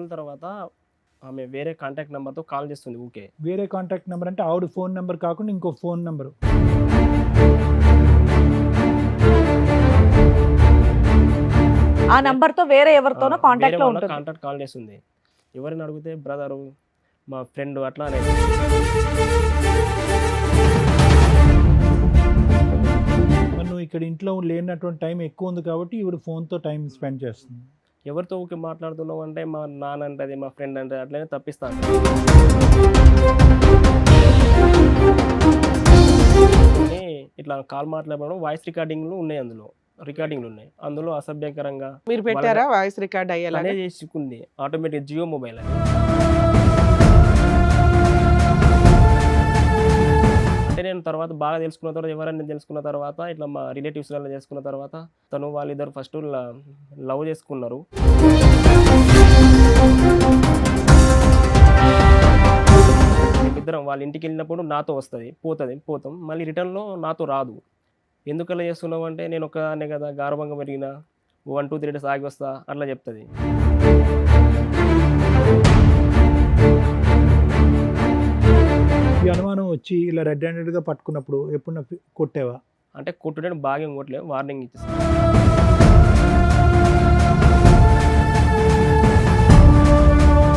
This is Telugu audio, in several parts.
రోజుల తర్వాత ఆమె వేరే కాంటాక్ట్ నెంబర్తో కాల్ చేస్తుంది ఊకే. వేరే కాంటాక్ట్ నెంబర్ అంటే ఆవిడ ఫోన్ నెంబర్ కాకుండా ఇంకో ఫోన్ నెంబరు. ఆ నంబర్ తో వేరే ఎవరితోనో కాంటాక్ట్ లో ఉంటుంది. కాంటాక్ట్ కాల్ చేస్తుంది. ఎవరిని అడిగితే బ్రదరు, మా ఫ్రెండ్ అట్లా అనేది. మరి నువ్వు ఇక్కడ ఇంట్లో లేనటువంటి టైం ఎక్కువ ఉంది కాబట్టి ఈవిడ ఫోన్తో టైం స్పెండ్ చేస్తుంది. ఎవరితో ఊకే మాట్లాడుతున్నావు అంటే మా నాన్న అంటది, మా ఫ్రెండ్ అంటే అట్లనే తప్పిస్తాను. ఇట్లా కాల్ మాట్లాడడం వాయిస్ రికార్డింగ్లు ఉన్నాయి, రికార్డింగ్లు ఉన్నాయి. అందులో అసభ్యకరంగా మీరు పెట్టారా వాయిస్ రికార్డ్ అయ్యేలా చేసుకుంది ఆటోమేటిక్ జియో మొబైల్ అని. అంటే నేను తర్వాత బాగా తెలుసుకున్న తర్వాత, ఎవరైనా తెలుసుకున్న తర్వాత, ఇట్లా మా రిలేటివ్స్ వల్ల చేసుకున్న తర్వాత, తను వాళ్ళిద్దరు ఫస్ట్ లవ్ చేసుకున్నారు. మేమిద్దరం వాళ్ళ ఇంటికి వెళ్ళినప్పుడు నాతో వస్తుంది, పోతాం, మళ్ళీ రిటర్న్లో నాతో రాదు. ఎందుకలా చేస్తున్నావు అంటే, నేను ఒకనే కదా గార్వంగా పెరిగిన, 1 2 3 డేస్ ఆగి వస్తా అట్లా చెప్తుంది. ఈ అనుమానం వచ్చి ఇలా రెడ్ హ్యాండెడ్గా పట్టుకున్నప్పుడు ఎప్పుడు కొట్టావా? అంటే కొట్టుడని బాగా కొట్టలేదు, వార్నింగ్ ఇచ్చేస్తాను.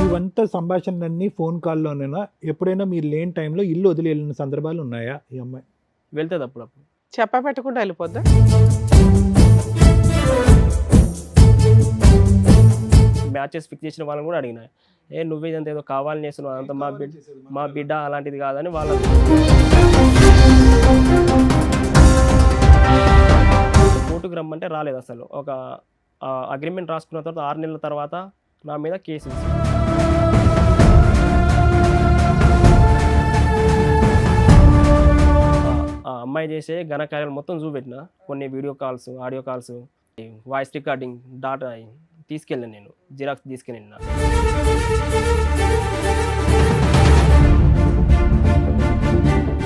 ఇవంతా సంభాషణలన్నీ ఫోన్ కాల్లోనేనా? ఎప్పుడైనా మీరు లేని టైంలో ఇల్లు వదిలి వెళ్ళిన సందర్భాలు ఉన్నాయా ఈ అమ్మాయి? వెళ్తుంది అప్పుడప్పుడు. చెప్పా పెట్టకుండా వెళ్ళిపోద్దా? మ్యాచెస్ ఫిక్స్ చేసిన వాళ్ళని కూడా అడిగిన, నువ్వే ఇదంతా ఏదో కావాలని చేస్తున్నావు, అంత మా బిడ్డ అలాంటిది కాదని వాళ్ళ కోర్టుకు రమ్మంటే రాలేదు అసలు. ఒక అగ్రిమెంట్ రాసుకున్న తర్వాత 6 నెలల తర్వాత నా మీద కేసు. ఆ అమ్మాయి చేసే ఘనకార్యాలు మొత్తం చూపెట్టిన, కొన్ని video calls, audio calls, voice recording data తీసుకెళ్ళాను, నేను జిరాక్స్ తీసుకెళ్ళిన.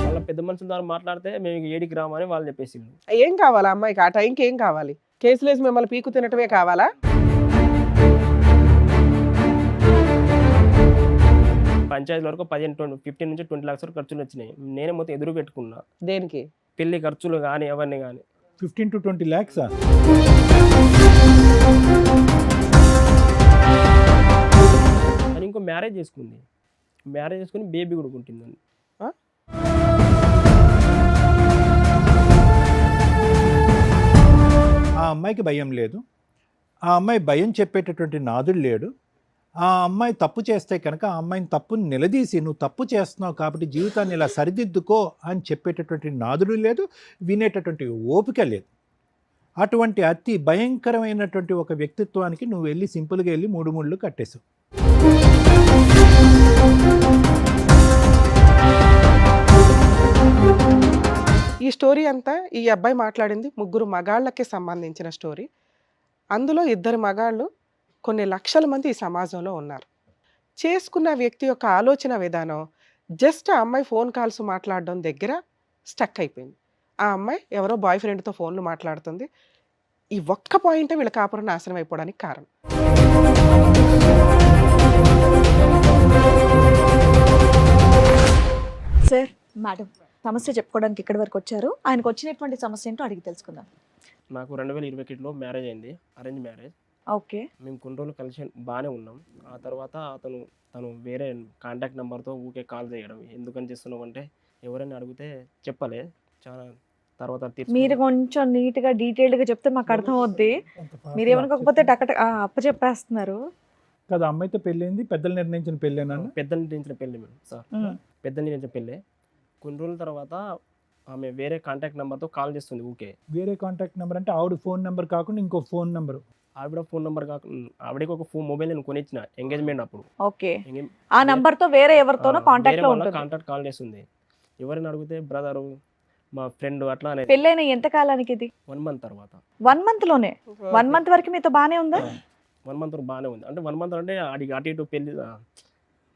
వాళ్ళ పెద్ద మనుషుల ద్వారా మాట్లాడితే మేము ఏడికి రామని వాళ్ళు చెప్పేసి. ఏం కావాలా అమ్మాయికి? ఆ టైంకి ఏం కావాలి? కేసులు వేసి మిమ్మల్ని పీకు తినటమే కావాలా? పంచాయతీ వరకు 15 నుంచి 20 లక్షల ఖర్చులు వచ్చినాయి. నేనే మొత్తం ఎదురు పెట్టుకున్నా. దేనికి? పెళ్లి ఖర్చులు కానీ ఎవరిని కానీ. 15 to 20 lakhs. అని ఇంకో మ్యారేజ్ చేసుకుని బేబీ కూడా ఉంటుందండి. ఆ అమ్మాయికి భయం లేదు, ఆ అమ్మాయి భయం చెప్పేటటువంటి నాదుడు లేడు. ఆ అమ్మాయి తప్పు చేస్తే కనుక ఆ అమ్మాయిని తప్పుని నిలదీసి, నువ్వు తప్పు చేస్తున్నావు కాబట్టి జీవితాన్ని ఇలా సరిదిద్దుకో అని చెప్పేటటువంటి నాదుడు లేదు, వినేటటువంటి ఓపిక లేదు. అటువంటి అతి భయంకరమైనటువంటి ఒక వ్యక్తిత్వానికి నువ్వు వెళ్ళి సింపుల్గా వెళ్ళి 3 ముళ్ళు కట్టేశావు. ఈ స్టోరీ అంతా ఈ అబ్బాయి మాట్లాడింది 3 మగాళ్ళకి సంబంధించిన స్టోరీ. అందులో 2 మగాళ్ళు, కొన్ని లక్షల మంది ఈ సమాజంలో ఉన్నారు. చేసుకున్న వ్యక్తి యొక్క ఆలోచన విధానం జస్ట్ ఆ అమ్మాయి ఫోన్ కాల్స్ మాట్లాడడం దగ్గర స్టక్ అయిపోయింది. ఆ అమ్మాయి ఎవరో బాయ్ ఫ్రెండ్తో ఫోన్లు మాట్లాడుతుంది. ఈ ఒక్క పాయింటే వీళ్ళ కాపురం నాశనం అయిపోవడానికి కారణం. సార్, మేడం సమస్య చెప్పుకోవడానికి ఇక్కడి వరకు వచ్చారు. ఆయనకు వచ్చినటువంటి సమస్య ఏంటో అడిగి తెలుసుకుందాం. నాకు 2021లో మ్యారేజ్ అయింది, అరేంజ్ మ్యారేజ్. ఓకే. మేము కొన్ని రోజులు కలిసి బాగానే ఉన్నాం. ఆ తర్వాత తను వేరే కాంటాక్ట్ నెంబర్తో ఊకే కాల్ చేయడం. ఎందుకని చేస్తున్నావు అంటే, ఎవరైనా అడిగితే చెప్పలే. చాలా తర్వాత మీరు కొంచెం నీట్గా డీటెయిల్డ్గా చెప్తే మాకు అర్థం అవుద్ది. మీరు ఏమనుకోకపోతే అప్పచెప్పేస్తున్నారు కదా. అమ్మాయితో పెళ్ళైంది, పెద్దలు నిర్ణయించిన పెళ్ళేనా? పెద్దలు నిర్ణయించిన పెళ్ళి మేడం సార్, పెద్దలు నిర్ణయించిన పెళ్ళే. కొన్ని రోజుల తర్వాత ఆమె వేరే కాంటాక్ట్ నెంబర్తో కాల్ చేస్తుంది ఊకే. వేరే కాంటాక్ట్ నెంబర్ అంటే ఆవిడ ఫోన్ నెంబర్ కాకుండా ఇంకో ఫోన్ నెంబరు? ఆవిడ ఫోన్ నెంబర్ కాకుండా ఆవిడకి ఒక మొబైల్ నేను కొనిచ్చిన ఎంగేజ్మెంట్ అప్పుడు. ఓకే. ఆ నంబర్ తో వేరే ఎవరితోనో కాంటాక్ట్ లో ఉంటుంది. కాంటాక్ట్ కాల్ చేస్తుంది. ఎవరైనా అడిగితే బ్రదరు, మా ఫ్రెండ్ అట్లా అనేది. పెళ్ళైన ఎంత కాలానికి ఇది? 1 month తర్వాత. 1 month లోనే? 1 month వరకు మీతో బానే ఉందా? 1 month వరకు బాగానే ఉంది. అంటే 1 month అంటే అటు ఇటు పెళ్లి,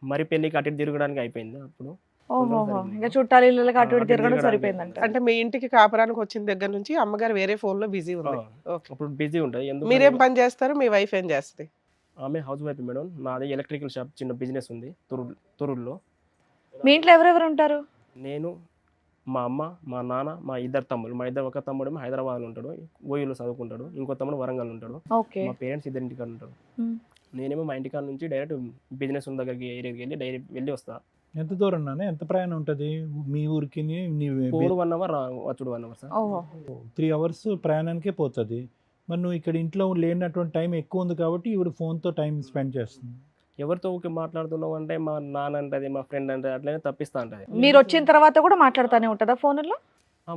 మరి పెళ్లికి అటు ఇటు తిరగడానికి అయిపోయింది అప్పుడు. ఓహోహో, ఇంకా చుట్టాలు ఇళ్ళకి అటు ఇటు తిరగడం సరిపోయిందంట. అంటే మీ ఇంటికి కాపురానికి వచ్చిన దగ్గర నుంచి అమ్మగారు వేరే ఫోన్ లో బిజీ ఉంది. అప్పుడు బిజీ ఉంటుంది. మీరేం పని చేస్తారు, మీ వైఫ్ ఏం చేస్తుంది? ఆమె హౌస్ వైఫ్ మేడం. నాది ఎలక్ట్రికల్ షాప్ చిన్న బిజినెస్ ఉంది తొర్రూరులో. మీ ఇంట్లో ఎవరెవరు ఉంటారు? నేను, మా అమ్మ, మా నాన్న, మా ఇద్దరు తమ్ముళ్ళు. మా ఒక తమ్ముడేమో హైదరాబాద్లో ఉంటాడు, ఓయూలో చదువుకుంటాడు. ఇంకో తమ్ముడు వరంగల్ ఉంటాడు. ఓకే. మా పేరెంట్స్ ఇద్దరు ఇంటికాడ ఉంటారు. ఉమ్. నేనేమో మా ఇంటికాడ నుంచి డైరెక్ట్ బిజినెస్ ఉన్న దగ్గరికి ఏరియాకి వెళ్ళి డైరెక్ట్ వెళ్ళి వస్తా. ఎంత దూరం నాన్న, ఎంత ప్రయాణం ఉంటుంది మీ ఊరికి? 1 అవర్ వచ్చుడు 1 అవర్ సార్. ఓహో. 3 అవర్స్ ప్రయాణానికే పోతుంది. మరి నువ్వు ఇక్కడ ఇంట్లో లేనటువంటి టైం ఎక్కువ ఉంది కాబట్టి ఇవి ఫోన్తో టైం స్పెండ్ చేస్తుంది. ఎవరితో ఊరికే మాట్లాడుతున్నావు అంటే మా నాన్న అంటది, మా ఫ్రెండ్ అంటే అట్లనే తప్పిస్తా అంటది. మీరు వచ్చిన తర్వాత కూడా మాట్లాడుతూనే ఉంటుందా ఫోన్లో?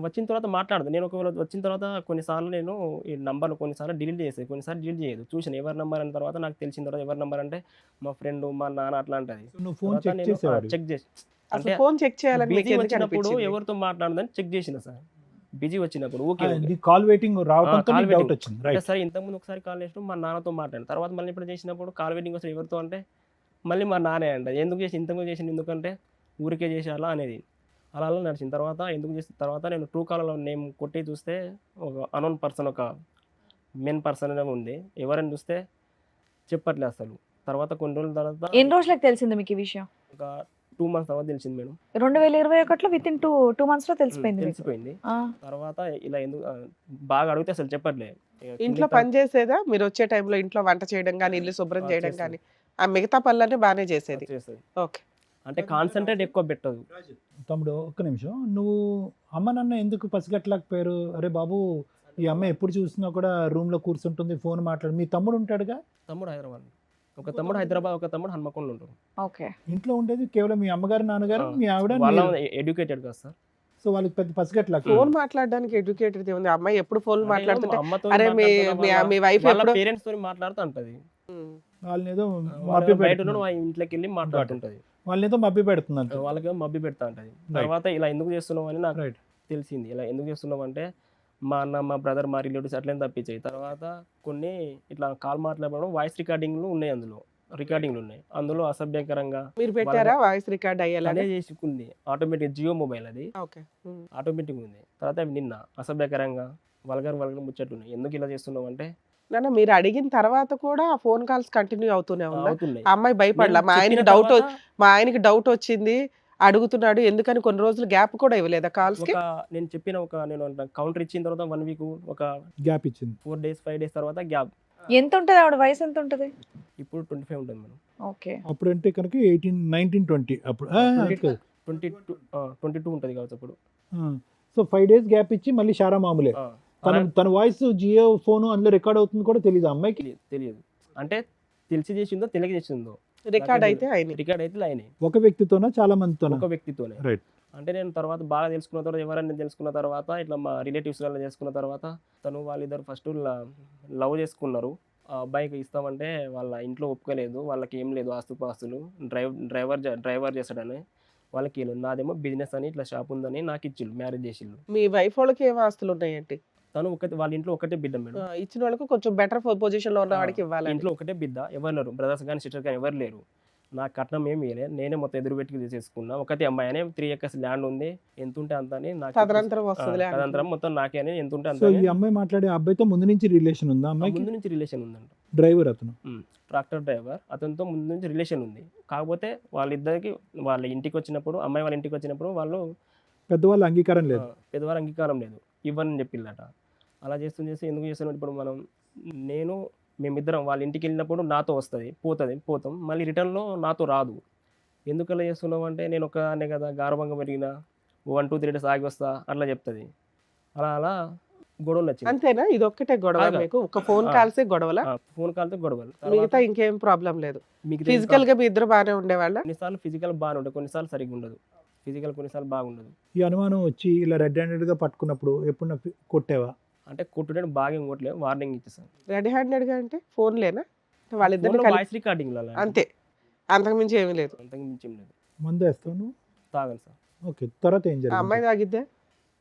వచ్చిన తర్వాత మాట్లాడదు. నేను ఒకవేళ వచ్చిన తర్వాత కొన్నిసార్లు నేను ఈ నంబర్లు కొన్నిసార్లు డిలీట్ చేసేది, కొన్నిసార్లు డిలీట్ చేయదు. చూసాను ఎవరి నెంబర్ అయిన తర్వాత నాకు తెలిసిన తర్వాత ఎవరి నెంబర్ అంటే మా ఫ్రెండ్, మా నాన్న అట్లా అంటది. నువ్వు ఫోన్ చెక్ చేసేవాడు? చెక్ చేసి అసలు అంటే ఫోన్ చెక్ చేయాలని మీకు బిజీ ఎందుకు వచ్చినప్పుడు అనిపించింది? ఎవరితో మాట్లాడదని చెక్ చేసిన సార్. బిజీ వచ్చినప్పుడు ఓకే కాల్ వెయిటింగ్ రావడంతో call డౌట్ waiting. వచ్చింది. అంటే రైట్. సరే ఇంతకుముందు ఒకసారి కాల్ చేసినప్పుడు మా నాన్నతో మాట్లాడాను. తర్వాత మళ్ళీ ఇప్పుడు చేసినప్పుడు కాల్ వెయిటింగ్ వస్తే ఎవరితో అంటే మళ్ళీ మా నాన్నే అంట. ఎందుకు చేసి ఇంతకు చేసింది ఎందుకంటే ఊరికే చేసేయాలా అనేది. అలా అలా నడిచిన తర్వాత ఎందుకు చేసిన తర్వాత నేను ట్రూ కాలర్లో నేమ్ కొట్టి చూస్తే ఒక అనోన్ పర్సన్, ఒక మెన్ పర్సన్ అనేది ఉంది. ఎవరైనా చూస్తే చెప్పట్లేదు అసలు. తర్వాత కొన్ని రోజుల తర్వాత ఎన్ని రోజులకు తెలిసింది మీకు ఈ విషయం? ఒక 2 months తర్వాత తెలిసింది మేడం. 2021లో విత్ ఇన్ 2 months లో తెలిసిపోయింది మీకు? తెలిసిపోయింది. ఆ. తర్వాత ఇలా ఎందుకు బాగా అడిగితే అసలు చెప్పట్లే. ఇంట్లో పని చేసేదా? మీరు వచ్చే టైంలో ఇంట్లో వంట చేయడం కానీ, ఇల్లు శుభ్రం చేయడం చేస్తుంది. కానీ, ఆ మిగతా పనులన్నీ బాగానే చేసేది. చేస్తుంది. ఓకే. అంటే కాన్సన్ట్రేట్ ఎక్కువ పెట్టదు. తమ్ముడు ఒక్క నిమిషం, నువ్వు అమ్మ నాన్న ఎందుకు పసిగట్టలేకపోయారు? అరే బాబు, ఈ అమ్మ ఎప్పుడు చూసినా కూడా రూమ్ లో కూర్చుంటుంది, ఫోన్ మాట్లాడు. మీ తమ్ముడు ఉంటాడుగా? తమ్ముడు హైదరాబాద్, ఒక తమ్ముడు హైదరాబాద్, ఒక తమ్ముడు హన్మకొండలో ఉంటారు. ఓకే. ఇంట్లో ఉండేది కేవలం మీ అమ్మగారు, నాన్నగారు, మీ ఆవిడ, వాళ్ళ మీరు. ఎడ్యుకేటెడ్ కదా సార్. సో వాళ్ళకి పెద్ద పసిగట్టలేక ఫోన్ మాట్లాడడానికి ఎడ్యుకేటెడ్ ఉంది. అమ్మాయి ఎప్పుడు ఫోన్ అంటే మాట్లాడుతుంటే అమ్మతో అరే మీ వైఫ్ వాళ్ళ ఎప్పుడు పేరెంట్స్ తో మాట్లాడుతూ ఉంటది. వాళ్ళని ఏదో వాళ్ళు మభ్య బయట పెడుతున్నారు. ఉన్న ఇంట్లోకి వెళ్ళి మాట్లాడుతుంటది. వాళ్ళని ఏదో మభ్య పెడుతున్నారు. వాళ్ళకి మబ్బి పెడతా ఉంటది. తర్వాత ఇలా ఎందుకు చేస్తున్నావు అని నాకు రైట్. తెలిసింది. ఇలా ఎందుకు చేస్తున్నావు అంటే మా అన్న, మా బ్రదర్, మా రిలేటివ్స్ అట్లనే తప్పించాయి. తర్వాత కొన్ని ఇట్లా కాల్ మాట్లాడడం వాయిస్ రికార్డింగ్లు ఉన్నాయి, అందులో రికార్డింగ్లు ఉన్నాయి. అందులో అసభ్యకరంగా మీరు పెట్టారా వాయిస్ రికార్డ్ అయ్యేలా? అనే చేసుకుంది. ఆటోమేటిక్ జియో మొబైల్ అది, ఓకే. ఆటోమేటిక్ ఉంది. తర్వాత అవి నిన్న అసభ్యకరంగా వల్గర్ ముచ్చట్లున్నాయి. ఎందుకు ఇలా చేస్తున్నావు అంటే నాన్న మీరు అడిగిన తర్వాత కూడా ఆ ఫోన్ కాల్స్ కంటిన్యూ అవుతూనే ఉందా? అవుతున్నాయి. ఆ అమ్మాయి భయపడలా? నేను మా ఆయనకి చెప్పిన డౌట్ తర్వాత మా ఆయనకి డౌట్ వచ్చింది అడుగుతున్నాడు ఎందుకని కొన్ని రోజులు గ్యాప్ కూడా ఇవ్వలేదా కాల్స్ కి? నేను చెప్పిన నేను కౌంటర్ ఇచ్చిన తర్వాత 1 week, ఒక గ్యాప్ ఇచ్చింది. 4 days 5 days తర్వాత గ్యాప్. ఎంత ఉంటది ఆవిడ వయసు? ఎంత ఉంటది ఇప్పుడు 25 ఉంటుంది మేడం. ఓకే. అప్పుడు అంటే కనుక 18, 19, 20 అప్పుడు 22 ఉంటుంది కావచ్చు అప్పుడు. సో 5 days గ్యాప్ ఇచ్చి మళ్ళీ షారా మామూలే. ఆ, తన వాయిస్ జియో ఫోన్ అందులో రికార్డ్ అవుతుంది కూడా తెలియదు అమ్మాయికి. తెలియదు అంటే తెలిసి చేసిందో తెలియక చేసిందో రికార్డ్ అయితే అయినాయి. రికార్డ్ అయితే అయినాయి. ఒక వ్యక్తితోనా చాలా మందితోనా? ఒక వ్యక్తితోనే. రైట్. అంటే నేను తర్వాత బాగా తెలుసుకున్న తర్వాత ఎవరైనా తెలుసుకున్న తర్వాత ఇట్లా మా రిలేటివ్స్ వల్ల చేసుకున్న తర్వాత తను వాళ్ళిద్దరు ఫస్ట్ లవ్ చేసుకున్నారు. ఆ అబ్బాయికి ఇస్తామంటే వాళ్ళ ఇంట్లో ఒప్పుకోలేదు. వాళ్ళకి ఏం లేదు ఆస్తుపాస్తులు, డ్రైవర్ చేస్తాడని వాళ్ళకి ఏం లేదు. నాదేమో బిజినెస్ అని ఇట్లా షాప్ ఉందని నాకు ఇచ్చిళ్ళు, మ్యారేజ్ చేసిళ్ళు. మీ వైఫ్ వాళ్ళకి ఏం ఆస్తులు ఉన్నాయండి? తను వాళ్ళ ఇంట్లో ఒకటే బిడ్డ మేడం. ఇచ్చిన వాళ్ళకి కొంచెం బెటర్ పొజిషన్ లో ఉన్న వాడికి ఇవ్వాలి. ఇంట్లో ఒకటే బిడ్డ, ఎవరు లేరు, బ్రదర్స్ కానీ సిస్టర్ కానీ ఎవరు లేరు. నాకు కట్నం ఏమి ఇవ్వలేదు, నేనే మొత్తం ఎదురు పెట్టి తీసేసుకున్నా. ఒకటి అమ్మాయి అనే 3 acres ల్యాండ్ ఉంది, ఎంత ఉంటే అంత అని నాకు తదనంతరం వస్తుంది. తదనంతరం మొత్తం నాకే అని ఎంత ఉంటే అంత సో అని. ఈ అమ్మాయి మాట్లాడే అబ్బాయితో ముందు నుంచి రిలేషన్ ఉందా అమ్మాయికి? ముందు నుంచి రిలేషన్ ఉందంట. డ్రైవర్ అతను. ట్రాక్టర్ డ్రైవర్, అతనితో ముందు నుంచి రిలేషన్ ఉంది. కాకపోతే వాళ్ళిద్దరికి వాళ్ళ ఇంటికి వచ్చినప్పుడు, అమ్మాయి వాళ్ళ ఇంటికి వచ్చినప్పుడు వాళ్ళు పెద్దవాళ్ళ అంగీకారం లేదు. పెద్దవారు అంగీకారం లేదు, ఇవ్వని చెప్పిల్లట. అలా చేస్తూ ఎందుకు చేస్తున్నాం ఇప్పుడు మేమిద్దరం వాళ్ళ ఇంటికి వెళ్ళినప్పుడు నాతో పోతాం, మళ్ళీ రిటర్న్లో నాతో రాదు. ఎందుకు అలా చేస్తున్నావు అంటే నేను ఒక్కదాన్నే కదా, గార్భంగా పెరిగిన, 1, 2, 3 days ఆగి వస్తా అట్లా చెప్తుంది. అలా గొడవలు వచ్చింది. అంతేనా? ఇది ఒక్కటే గొడవ కాదు. మీకు? ఒక ఫోన్ కాల్సే గొడవలా? ఫోన్ కాల్తో గొడవలు. మిగతా ఇంకేం ప్రాబ్లం లేదు? మీకు ఫిజికల్ గా మీ ఇద్దరు బాగానే ఉండేవాళ్ళ? కొన్నిసార్లు ఫిజికల్ బాగానే ఉంటుంది, కొన్నిసార్లు సరిగ్గా ఉండదు. ఫిజికల్ కొన్నిసార్లు బాగుండదు. ఈ అనుమానం వచ్చి ఇలా రెడ్ హ్యాండెడ్ గా పట్టుకున్నప్పుడు ఎప్పుడు కొట్టేవా? అంటే కొట్టుడే బాగా ఇంకోట్లేదు, వార్నింగ్ ఇచ్చేసాను. రెడ్ హ్యాండెడ్ గా అంటే ఫోన్ లేనా? వాళ్ళిద్దరు వాయిస్ రికార్డింగ్ అంతే, అంతకుమించి ఏమీ లేదు. అంతకు మించి ఏం లేదు. మందు వేస్తావు నువ్వు? తాగను సార్. ఓకే. తర్వాత ఏం ఆ జరిగింది? అమ్మాయి తాగిద్దే?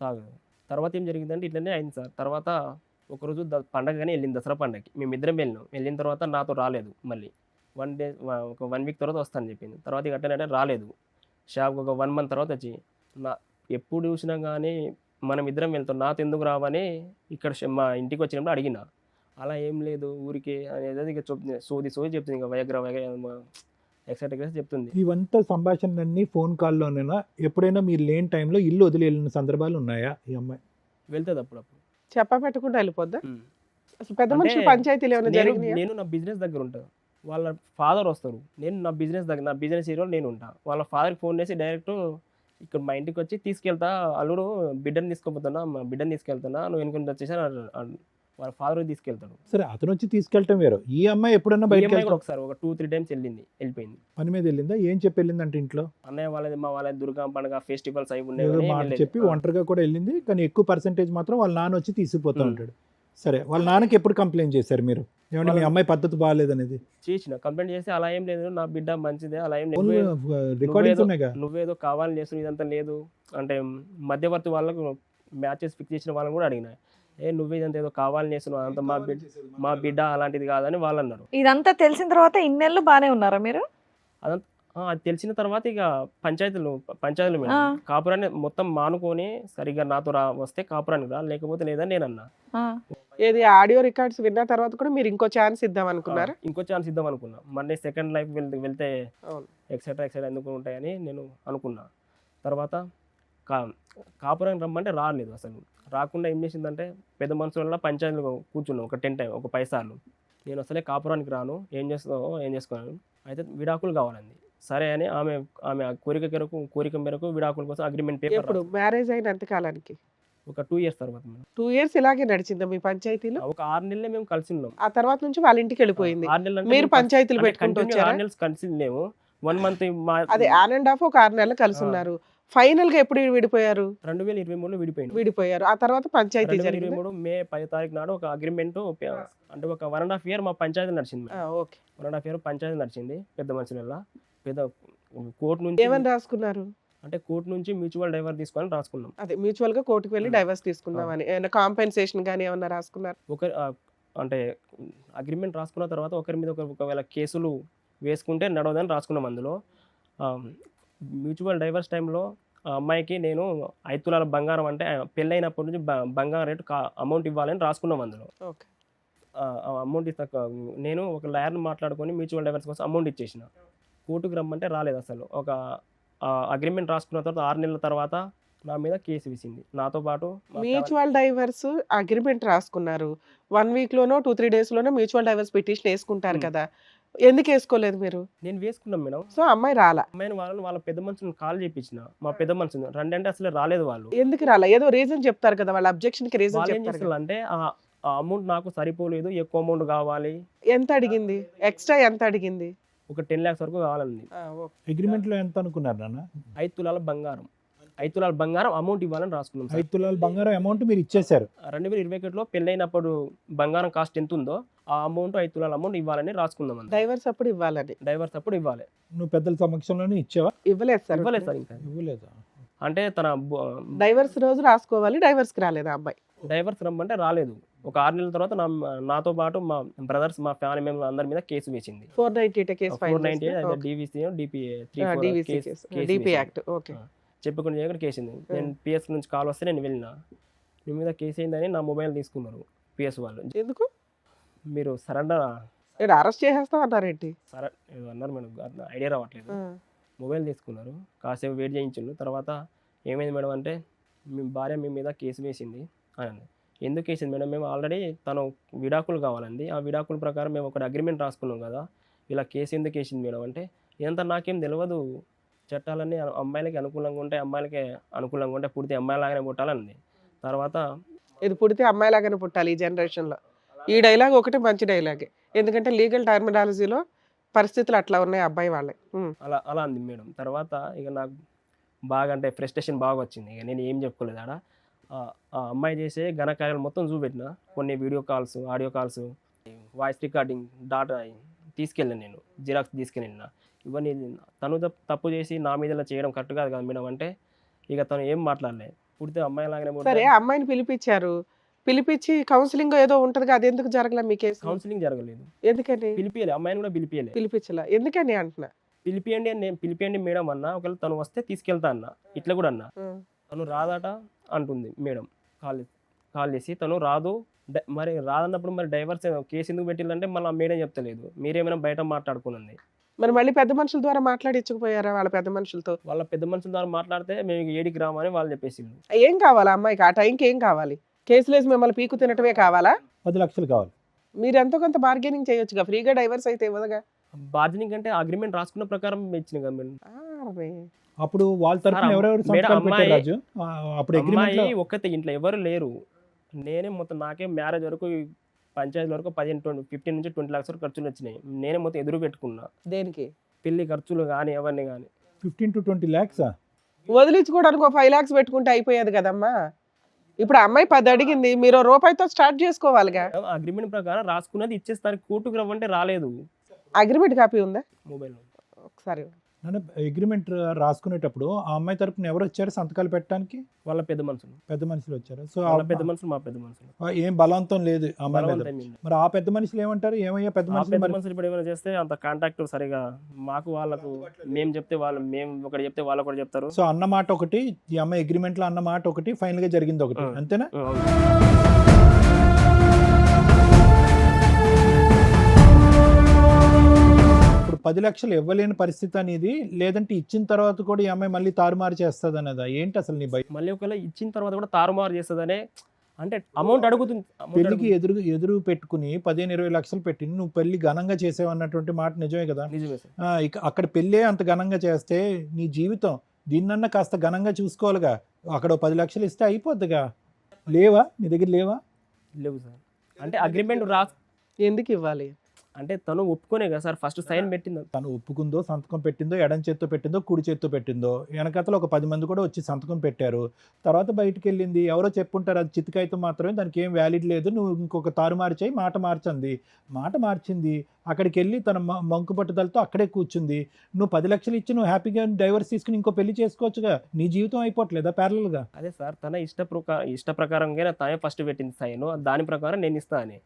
తాగదు. తర్వాత ఏం జరిగిందంటే ఇట్లనే అయింది సార్. తర్వాత ఒకరోజు పండగగానే వెళ్ళింది, దసరా పండగకి మేమిద్దరం వెళ్ళిన తర్వాత నాతో రాలేదు. మళ్ళీ 1 day, ఒక 1 week తర్వాత వస్తానని చెప్పింది. తర్వాత గట్టనే రాలేదు. షాప్కి ఒక 1 month తర్వాత వచ్చి ఎప్పుడు చూసినా కానీ మనం ఇద్దరం వెళ్తాం, నాతో ఎందుకు రావని ఇక్కడ మా ఇంటికి వచ్చినప్పుడు అడిగిన. అలా ఏం లేదు ఊరికే అనేది ఇక చెప్తుంది, సోది చెప్తుంది, ఇంకా వైగ్రా ఎక్సెట్రా చెప్తుంది. ఇవంతా సంభాషణలన్నీ ఫోన్ కాల్లోనేనా? ఎప్పుడైనా మీరు లేని టైంలో ఇల్లు వదిలి వెళ్ళిన సందర్భాలు ఉన్నాయా ఈ అమ్మాయి? వెళ్తుంది అప్పుడప్పుడు. పెట్టకుండా వెళ్ళిపోద్దా? అసలు పెద్ద అంటే మనుషులు పంచాయతీలు ఏమైనా జరిగినాయా? నేను నా బిజినెస్ దగ్గర ఉంటాను, వాళ్ళ ఫాదర్ వస్తారు, నేను నా బిజినెస్ ఏరియాలో నేను ఉంటా. వాళ్ళ ఫాదర్కి ఫోన్ చేసి డైరెక్ట్ ఇక్కడ మా ఇంటికి వచ్చి తీసుకెళ్తా, అల్లుడు బిడ్డని తీసుకుపోతున్నా, మా బిడ్డని తీసుకెళ్తున్నా, నువ్వు వెనుక వచ్చేసి వాళ్ళ ఫాదర్ తీసుకెళ్తాడు. సరే, అతను వచ్చి తీసుకెళ్ళటం వేరు. ఈ అమ్మాయి ఎప్పుడన్నా ఈ బయటకు అమ్మాయి కూడా ఒకసారి ఒక 2-3 టైమ్స్ వెళ్ళిపోయింది. పని మీద వెళ్ళిందా? ఏం చెప్పి వెళ్ళిందంటే ఇంట్లో అన్నయ్య వాళ్ళ దుర్గా పండుగ ఫెస్టివల్స్ అయి ఏదో మాట ఉన్నాయి చెప్పి ఒంటరిగా కూడా వెళ్ళింది, కానీ ఎక్కువ పర్సెంటేజ్ మాత్రం వాళ్ళ నాన్న వచ్చి తీసుకుపోతా ఉంటాడు. సరే, వాళ్ళ నాన్నకి ఎప్పుడు కంప్లైంట్ చేశారు మీరు? ఏమంటే మీ అమ్మాయి పద్ధతి బాగాలేదనేది చేసిన కంప్లైంట్ చేసి అలా ఏం లేదు, నా బిడ్డ మంచిదే, అలా ఏం లేదు, రికార్డింగ్స్ ఉన్నాయిగా. నువ్వేదో కావాలని చేస్తున్నావు, ఇదంతా లేదు అంటే మధ్యవర్తి వాళ్ళకు మ్యాచెస్ ఫిక్స్ చేసిన వాళ్ళని కూడా అడిగినా, నువ్వే ఇదంతా ఏదో కావాలని చేస్తున్నావు, అంత మా బిడ్డ అలాంటిది కాదని వాళ్ళు అన్నారు. ఇదంతా తెలిసిన తర్వాత ఇన్నేళ్ళు బానే ఉన్నారా మీరు? అదంతా అది తెలిసిన తర్వాత ఇక పంచాయతీలు మేడం, ఆ. కాపురాన్ని మొత్తం మానుకొని సరిగ్గా నాతో వస్తే కాపురానికి రా, లేకపోతే లేదని నేను అన్నా. ఆ. ఏది ఆడియో రికార్డ్స్ విన్న తర్వాత కూడా మీరు ఇంకో ఛాన్స్ ఇద్దాం అనుకున్నారా? ఇంకో ఛాన్స్ ఇద్దాం అనుకున్నా, మళ్ళీ సెకండ్ లైఫ్ వెళ్తే అవును. ఎక్సెట్రా ఎందుకు ఉంటాయని నేను అనుకున్నా. తర్వాత కాపురానికి రమ్మంటే రాలేదు, అసలు రాకుండా ఏం చేసిందంటే పెద్ద మనుషుల పంచాయతీలో కూర్చున్నాం ఒక 10 టైం, ఒక 10 సార్లు. నేను అసలే కాపురానికి రాను, ఏం చేసుకోను, అయితే విడాకులు కావాలండి. సరే అని ఆమె కోరిక మేరకు విడాకుల కోసం అగ్రిమెంట్ పేపర్ ఎప్పుడు మ్యారేజ్ అయిన ఎంత కాలానికి? ఒక 2 years తర్వాత మేడం. 2 years ఇలాగే నడిచిందా మీ పంచాయతీలో? ఒక 6 నెలలే మేము కలిసి ఉన్నాం. ఆ తర్వాత నుంచి వాళ్ళ ఇంటికి వెళ్ళిపోయింది. 6 నెలలు అంటే మీరు మేము పంచాయతీలు అంటే పెట్టుకుంటూ continue వచ్చారా? 6 నెలలు కలిసి లేము, 1 month అదే ఆన్ అండ్ ఆఫ్ ఒక 6 నెలలు కలిసి ఉన్నారు. ఫైనల్ గా ఎప్పుడు విడిపోయారు? 2023లో విడిపోయారు. ఆ తర్వాత పంచాయతీ జరిగింది. 2023 మే 10 తారీఖు నాడు ఒక అగ్రిమెంట్, అంటే ఒక 1.5 year మా పంచాయతీ నడిచింది. ఓకే. 1.5 year పంచాయతీ నడిచింది పెద్ద మనుషుల. పెద్ద కోర్టు నుంచి ఏమని రాసుకున్నారు? అంటే కోర్టు నుంచి మ్యూచువల్ డైవర్స్ తీసుకొని రాసుకున్నాం. అదే మ్యూచువల్ గా కోర్టుకు వెళ్ళి డైవర్స్ తీసుకుందామని. ఏమైనా కాంపెన్సేషన్ గానీ ఏమన్నా రాసుకున్నారు? అంటే అగ్రిమెంట్ రాసుకున్న తర్వాత ఒకరి మీద ఒకవేళ కేసులు వేసుకుంటే నడవదని రాసుకున్నాం. అందులో మ్యూచువల్ డైవర్స్ టైంలో ఆ అమ్మాయికి నేను 5 తులాల బంగారం, అంటే పెళ్ళైనప్పటి నుంచి బంగారం రేటు అమౌంట్ ఇవ్వాలని రాసుకున్నాం. అందులో ఓకే. అమౌంట్ ఇస్తా, నేను ఒక లాయర్ని మాట్లాడుకొని మ్యూచువల్ డైవర్స్ కోసం అమౌంట్ ఇచ్చేసిన. కోర్టుకు రమ్మంటే రాలేదు అసలు. ఒక అగ్రిమెంట్ రాసుకున్న తర్వాత 6 నెలల తర్వాత నా మీద కేసు వేసింది, నాతో పాటు మ్యూచువల్ డైవర్స్ అగ్రిమెంట్ రాసుకున్నారు. 1 week లోనో 2-3 days లోనో మ్యూచువల్ డైవర్స్ పిటిషన్ వేసుకుంటారు కదా, ఎందుకు వేసుకోలేదు మీరు? నేను వేసుకున్నాం మేడం. సో అమ్మాయి రాలా? అమ్మాయిని వాళ్ళ పెద్ద మనుషులను కాల్ చేయించిన, మా పెద్ద మనుషులు రండి అంటే అసలు రాలేదు వాళ్ళు. ఎందుకు రాలా? ఏదో రీజన్ చెప్తారు కదా, వాళ్ళ అబ్జెక్షన్ కి రీజన్ వాళ్ళు ఏం చెప్తారు చేస్తారు కదా. అంటే ఆ అమౌంట్ నాకు సరిపోలేదు, ఎక్కువ అమౌంట్ కావాలి. ఎంత అడిగింది? ఎక్స్ట్రా ఎంత అడిగింది? ఒక 10 lakhs వరకు కావాలండి. ఓకే. అగ్రిమెంట్ లో ఎంత అనుకున్నారు నాన్న? 5 తులాల బంగారం, 5 తులాల బంగారం అమౌంట్ ఇవ్వాలని రాసుకున్నాం. 5 తులాల బంగారం అమౌంట్ మీరు ఇచ్చేశారు. 2021లో పెళ్ళైనప్పుడు బంగారం కాస్ట్ ఎంత ఉందో ఆ అమౌంట్ 5 తులాల అమౌంట్ ఇవ్వాలని రాసుకుందాం. డైవర్స్ అప్పుడు ఇవ్వాలని. డైవర్స్ అప్పుడు ఇవ్వాలి. నువ్వు పెద్దల సమక్షంలోనే ఇచ్చావా? ఇవ్వలేదు సార్. ఇవ్వలేదు సార్. ఇంకా ఇవ్వలేదా? అంటే తన డైవర్స్ రోజు రాసుకోవాలి, డైవర్స్ కి రాలేదు అబ్బాయి. డైవర్స్ రమ్మంటే రాలేదు. ఒక 6 నెలల తర్వాత నాతో పాటు మా బ్రదర్స్, మా ఫ్యామిలీ మెంబర్స్ అందరి మీద కేసు వేసింది. 498 case file 498 DVC DPA DVC case, DP act. Okay. చెప్పుకుని చేయకుండా కేసింది. నేను PS నుంచి కాల్ వస్తే నేను వెళ్ళిన, మీ మీద కేసు అయిందని నా మొబైల్ తీసుకున్నారు PS వాళ్ళు. ఎందుకు? మీరు సరెండర్ అరెస్ట్ చేసేస్తాం అన్నారేంటి? సరే ఏదో అన్నారు మేడం, ఐడియా రావట్లేదు. మొబైల్ తీసుకున్నారు, కాసేపు వెయిట్ చేయించిండు. తర్వాత ఏమైంది మేడం అంటే, మీ భార్య మీ మీద కేసు వేసింది అని. ఎందుకు వేసింది మేడం? మేము ఆల్రెడీ తను విడాకులు కావాలండి, ఆ విడాకుల ప్రకారం మేము ఒక అగ్రిమెంట్ రాసుకున్నాం కదా, ఇలా కేసు ఎందుకు వేసింది మేడం అంటే, ఇదంతా నాకేం తెలియదు, చట్టాలన్నీ అమ్మాయిలకి అనుకూలంగా ఉంటాయి, అమ్మాయిలకి అనుకూలంగా ఉంటాయి, పుడితే అమ్మాయిలాగానే పుట్టాలని. తర్వాత ఇది పుడితే అమ్మాయిలాగానే పుట్టాలి ఈ జనరేషన్లో. ఈ డైలాగ్ ఒకటి మంచి డైలాగే, ఎందుకంటే లీగల్ టర్మినాలజీలో పరిస్థితులు అట్లా ఉన్నాయి అబ్బాయి వాళ్ళే. అలా అంది మేడం. తర్వాత ఇక నాకు బాగా అంటే ఫ్రస్ట్రేషన్ బాగా వచ్చింది. ఇక నేను ఏం చెప్పుకోలేదు. ఆడ ఆ అమ్మాయి చేసే ఘనకార్యాలు మొత్తం చూపెట్టిన, కొన్ని video calls, audio calls, voice recording data తీసుకెళ్ళాను, నేను జిరాక్స్ తీసుకెళ్ళిన. ఇవన్నీ తను తప్పు చేసి నా మీద ఇలా చేయడం కరెక్ట్ కాదు కదా మేడం అంటే, ఇక తను ఏం మాట్లాడలేదు. పుడితే అమ్మాయి లాగానే. సరే, అమ్మాయిని పిలిపించి కౌన్సిలింగ్ ఏదో ఉంటది, అది ఎందుకు జరగలే మీ కేసు? కౌన్సిలింగ్ జరగలేదు. ఎందుకని? పిలిపియలే, అమ్మాయిని కూడా పిలిపించలే. ఎందుకని అంటున్నా? పిలిపియండి మేడం అన్న, ఒకవేళ తను వస్తే తీసుకెళ్తా అన్న, ఇట్లా కూడా అన్న. తను రాదట అంటుంది మేడం. కాల్ చేసి తను రాదు, మరి రాదన్నప్పుడు మరి డైవర్స్ కేసు ఎందుకు పెట్టిందంటే మళ్ళీ మేడం చెప్తలేదు, మీరేమైనా బయట మాట్లాడుకున్నది. మరి మళ్ళీ పెద్ద మనుషుల ద్వారా మాట్లాడించకపోయారా వాళ్ళ పెద్ద మనుషులతో? వాళ్ళ పెద్ద మనుషుల ద్వారా మాట్లాడితే మేము ఏడికి రామని వాళ్ళు చెప్పేసిండు. ఏం కావాలి అమ్మాయికి ఆ టైంకి? ఏం కావాలి? కేసులేసి మిమ్మల్ని పీకు తినటమే కావాలా? 10 లక్షలు కావాలి. మీరు ఎంతో కొంత బార్గెనింగ్ చేయొచ్చుగా, ఫ్రీగా డైవర్స్ అయితే ఇవ్వదుగా. బార్జనింగ్ అంటే అగ్రిమెంట్ రాసుకున్న ప్రకారం ఇచ్చిన కదా మేడం. అరే, అప్పుడు వాళ్ళ తరపున సార్, ఎవరెవరు మేడం, సంతకాలు పెట్టారు అమ్మాయి- రాజు? అప్పుడు అగ్రిమెంట్ అమ్మాయి ఒక్కతే ఇంట్లో ఎవరు లేరు. నేనే మొత్తం నాకే మ్యారేజ్ వరకు పంచాయతీ వరకు 15 నుంచి 20 లక్షల వరకు ఖర్చులు వచ్చినాయి. నేనే మొత్తం ఎదురు పెట్టుకున్నా, దేనికి? పెళ్లి ఖర్చులు కానీ ఎవరిని కానీ. 15 to 20 lakhs. వదిలించుకోవడానికి ఒక 5 lakhs పెట్టుకుంటే అయిపోయేది కదమ్మా. ఇప్పుడు ఆ అమ్మాయి 10 అడిగింది, మీరు రూపాయితో స్టార్ట్ చేసుకోవాలిగా. అగ్రిమెంట్ ప్రకారం రాసుకున్నది ఇచ్చేస్తారు, కోర్టుకు రమ్మంటే రాలేదు. అగ్రిమెంట్ కాపీ ఉందా మొబైల్ ఒకసారి? అగ్రిమెంట్ రాసుకునేటప్పుడు ఆ అమ్మాయి తరపున ఎవరు వచ్చారు సంతకాలు పెట్టడానికి? వాళ్ళ పెద్ద మనుషులు, పెద్ద మనుషులు వచ్చారు. సో వాళ్ళ పెద్ద మనుషులు, మా పెద్ద మనుషులు. ఏం బలవంతం లేదు ఆ అమ్మాయి మీద. బలవంతం ఏమీ లేదు. మరి ఆ పెద్ద మనుషులు ఏమంటారు? ఏమయ్యా పెద్ద ఆ మనుషులు పెద్ద మరి మనుషులు ఇప్పుడు ఏమైనా చేస్తే అంత కాంటాక్ట్ సరిగా మాకు వాళ్ళకు మేము చెప్తే వాళ్ళు, మేము ఒకటి చెప్తే వాళ్ళు ఒకటి చెప్తారు. సో అన్న మాట ఒకటి, ఈ అమ్మాయి అగ్రిమెంట్ లో అన్న మాట ఒకటి, ఫైనల్ గా జరిగింది ఒకటి, అంతేనా? ఇప్పుడు 10 లక్షలు ఇవ్వలేని పరిస్థితి అనేది, లేదంటే ఇచ్చిన తర్వాత కూడా ఈ అమ్మాయి మళ్ళీ తారుమారు చేస్తుంది అనేదా ఏంటి అసలు నీ భయం? మళ్ళీ ఒకవేళ ఇచ్చిన తర్వాత కూడా తారుమారు చేస్తుందనే, అంటే అమౌంట్ అడుగుతుంది. పెళ్లికి ఎదురు పెట్టుకుని 15-20 లక్షలు పెట్టి నువ్వు పెళ్లి ఘనంగా చేసావు అన్నటువంటి మాట నిజమే కదా? నిజమే సార్. ఇక అక్కడ పెళ్ళే అంత ఘనంగా చేస్తే నీ జీవితం దీన్నన్నా కాస్త ఘనంగా చూసుకోవాలిగా. అక్కడ 10 లక్షలు ఇస్తే అయిపోద్దిగా. లేవా నీ దగ్గర? లేవా? లేవు సార్. అంటే అగ్రిమెంట్ ఎందుకు ఇవ్వాలి? అంటే తను ఒప్పుకోనే కదా సార్ ఫస్ట్ సైన్ పెట్టింది. తను ఒప్పుకుందో, సంతకం పెట్టిందో, ఎడం చేత్తో పెట్టిందో, కుడి చేత్తో పెట్టిందో, వెనకతలో ఒక 10 మంది కూడా వచ్చి సంతకం పెట్టారు. తర్వాత బయటికి వెళ్ళింది, ఎవరో చెప్పుంటారు అది చితికాయతో మాత్రమే, దానికి ఏం వ్యాలిడ్ లేదు, నువ్వు ఇంకొక తారుమారు చేయి, మాట మార్చింది. మాట మార్చింది, అక్కడికి వెళ్ళి తన మంకు పట్టుదలతో అక్కడే కూర్చుంది. నువ్వు 10 లక్షలు ఇచ్చి నువ్వు హ్యాపీగా డైవర్స్ తీసుకుని ఇంకో పెళ్లి చేసుకోవచ్చుగా. నీ జీవితం అయిపోవట్లేదా ప్యారలల్గా? అదే సార్, తన ఇష్ట ప్రకారంగా తనే ఫస్ట్ పెట్టింది సైన్, దాని ప్రకారం నేను ఇస్తా అని.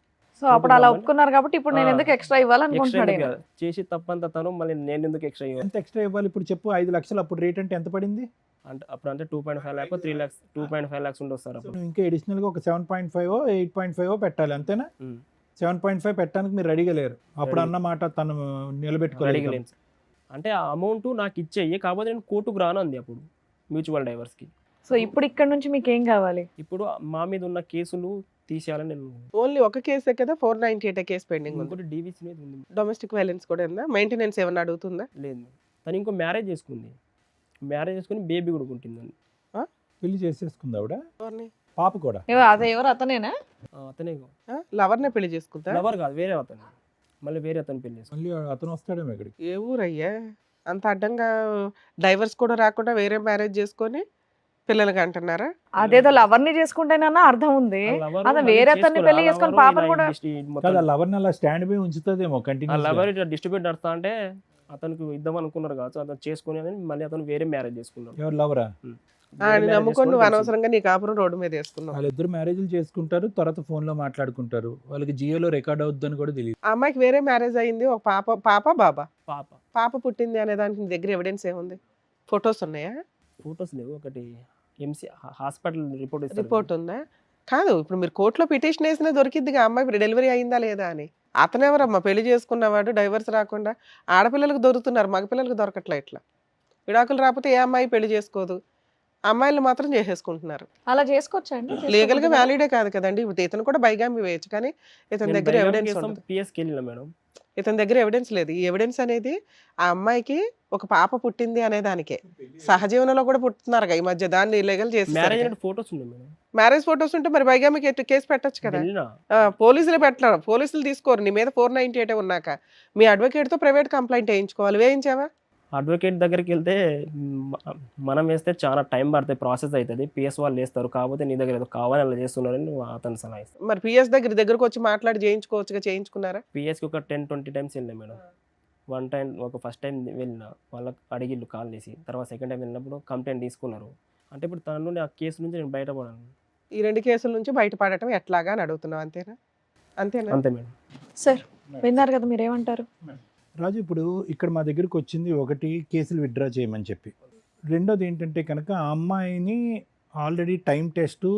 సో అప్పుడు అలా ఒప్పుకున్నారు కాబట్టి ఇప్పుడు నేను ఎందుకు ఎక్స్ట్రా ఇవ్వాలనుకుంటున్నాడు ఈయన. చేసి తప్పంత తను మళ్ళీ నేను ఎందుకు ఎక్స్ట్రా ఇవ్వాలి? ఎంత ఎక్స్ట్రా ఇవ్వాలి ఇప్పుడు చెప్పు? 5 లక్షలు అప్పుడు రేట్ అంటే ఎంత పడింది? అంటే అప్పుడు అంటే 2.5 లాక్స్ 3 లాక్స్ 2.5 లాక్స్ ఉండవు సార్ అప్పుడు. నువ్వు ఇంకా అడిషనల్గా ఒక 7.5 8.5 పెట్టాలి, అంతేనా? 7.5 పెట్టడానికి మీరు రెడీగా లేరు. అప్పుడు అన్న మాట తను నిలబెట్టుకోలేదు. అడిగలేను సార్. అంటే ఆ అమౌంట్ నాకు ఇచ్చేయి, కాకపోతే నేను కోర్టుకు రాను అంది అప్పుడు మ్యూచువల్ డైవర్స్కి. సో ఇప్పుడు ఇక్కడ నుంచి మీకు ఏం కావాలి? ఇప్పుడు మా మీద ఉన్న కేసులు తీసేయాలని నేను. ఓన్లీ ఒక కేసే కదా, 498 కేసు పెండింగ్ ఉంది. ఇంకోటి డీవీసీ మీద ఉంది. డొమెస్టిక్ వైలెన్స్ కూడా ఉందా? మెయింటెనెన్స్ ఏమన్నా అడుగుతుందా? లేదు, తను ఇంకో మ్యారేజ్ చేసుకుంది, మ్యారేజ్ చేసుకుని బేబీ కూడా పుట్టిందని. పెళ్లి చేసేసుకుంది ఆవిడ, ఎవరిని? పాప కూడా. అదే ఎవరు అతనేనా? అతనే లవర్నే పెళ్లి చేసుకుంటా? లవర్ కాదు, వేరే అతను, మళ్ళీ వేరే అతను పెళ్లి చేసుకుంది. మళ్ళీ అతను వస్తాడేమో ఇక్కడికి. ఏ ఊరయ్యా అంత అడ్డంగా? డైవర్స్ కూడా రాకుండా వేరే మ్యారేజ్ చేసుకొని పిల్లలకి అంటున్నారా? అదేదో లవర్ ని చేసుకుంటేనన్నా అర్థం ఉంది. అదే వేరే అతన్ని పెళ్లి చేసుకొని పాపను కూడా కాదు, ఆ లవర్ని అలా స్టాండ్ బై ఉంచుతుందేమో కంటిన్యూ. లవర్ డిస్ట్రిబ్యూట్ నడుస్తా అంటే అతనికి ఇద్దాం అనుకున్నారు కావచ్చు, అతను చేసుకుని అని మళ్ళీ అతను వేరే మ్యారేజ్ చేసుకున్నాడు. ఎవరు లవరా? నమ్ముకొని నువ్వు అనవసరంగా నీ కాపురం రోడ్డు మీద వేసుకున్నావు. వాళ్ళిద్దరు మ్యారేజ్లు చేసుకుంటారు, తర్వాత ఫోన్ లో మాట్లాడుకుంటారు, వాళ్ళకి జియోలో రికార్డ్ అవుద్దని కూడా తెలియదు. ఆ అమ్మాయికి వేరే మ్యారేజ్ అయింది, ఒక బాబా పాప పాప పుట్టింది అనే దానికి నీ దగ్గర ఎవిడెన్స్ ఏముంది? ఫొటోస్ ఉన్నాయా? ఫోటోస్ లేవు, ఒకటి ఎంసీ హాస్పిటల్ రిపోర్ట్ ఉందా? కాదు, ఇప్పుడు మీరు కోర్టులో పిటిషన్ వేసినా దొరికిద్దిగా అమ్మాయి డెలివరీ అయిందా లేదా అని. అతనెవరమ్మా పెళ్లి చేసుకున్నవాడు డైవర్స్ రాకుండా? ఆడపిల్లలకు దొరుకుతున్నారు, మగపిల్లలకు దొరకట్లే. ఇట్లా విడాకులు రాకపోతే ఏ అమ్మాయి పెళ్లి చేసుకోదు, అమ్మాయిలు మాత్రం చేసేసుకుంటున్నారు. అలా చేసుకోవచ్చండి, లీగల్ గా వ్యాలిడే కాదు కదండి. ఇప్పుడు ఇతను కూడా బైగామి వేయచ్చు, కానీ ఇతని దగ్గర ఎవిడెన్స్ ఉండదు. పిఎస్కి వెళ్ళినా మేడం, ఇతని దగ్గర ఎవిడెన్స్ లేదు. ఈ ఎవిడెన్స్ అనేది ఆ అమ్మాయికి ఒక పాప పుట్టింది అనే దానికే. సహజీవనంలో కూడా పుట్టుతున్నారు ఈ మధ్య, దాన్ని ఇల్లీగల్ చేసి. మ్యారేజ్ ఫోటోస్ ఉన్నాయి మేడం. మ్యారేజ్ ఫోటోస్ ఉంటే మరి బైగామికి కేసు పెట్టచ్చు కదా. పోలీసులు పెట్టారు, పోలీసులు తీసుకోరు నీ మీద 498 ఉన్నాక. మీ అడ్వకేట్ తో ప్రైవేట్ కంప్లైంట్ వేయించుకోవాలి. వేయించావా? అడ్వకేట్ దగ్గరికి వెళ్తే మనం వేస్తే చాలా టైం పడుతుంది, ప్రాసెస్ అవుతుంది, పిఎస్ వాళ్ళు వేస్తారు. కాకపోతే నీ దగ్గర ఏదో కావాలని అలా చేస్తున్నారని అతను సలహా ఇస్తాను. మరి పిఎస్ దగ్గరకు వచ్చి మాట్లాడి చేయించుకోవచ్చుగా, చేయించుకున్నారా? పిఎస్కి ఒక 10-20 టైమ్స్ వెళ్ళినా మేడం. వన్ టైం ఒక ఫస్ట్ టైం వెళ్ళిన వాళ్ళకి అడిగిళ్ళు కాల్ చేసి, తర్వాత సెకండ్ టైం వెళ్ళినప్పుడు కంప్లైంట్ తీసుకున్నారు. అంటే ఇప్పుడు తన నుండి ఆ కేసు నుంచి నేను బయటపడాను. ఈ 2 కేసుల నుంచి బయటపడటం ఎట్లాగా అని అడుగుతున్నావు, అంతేనా? అంతేనా? అంతే మేడం. సార్ విన్నారు కదా, మీరేమంటారు? రాజు, ఇప్పుడు ఇక్కడ మా దగ్గరికి వచ్చింది ఒకటి, కేసులు విత్డ్రా చేయమని చెప్పి. రెండోది ఏంటంటే కనుక ఆ అమ్మాయిని ఆల్రెడీ టైం టెస్టు,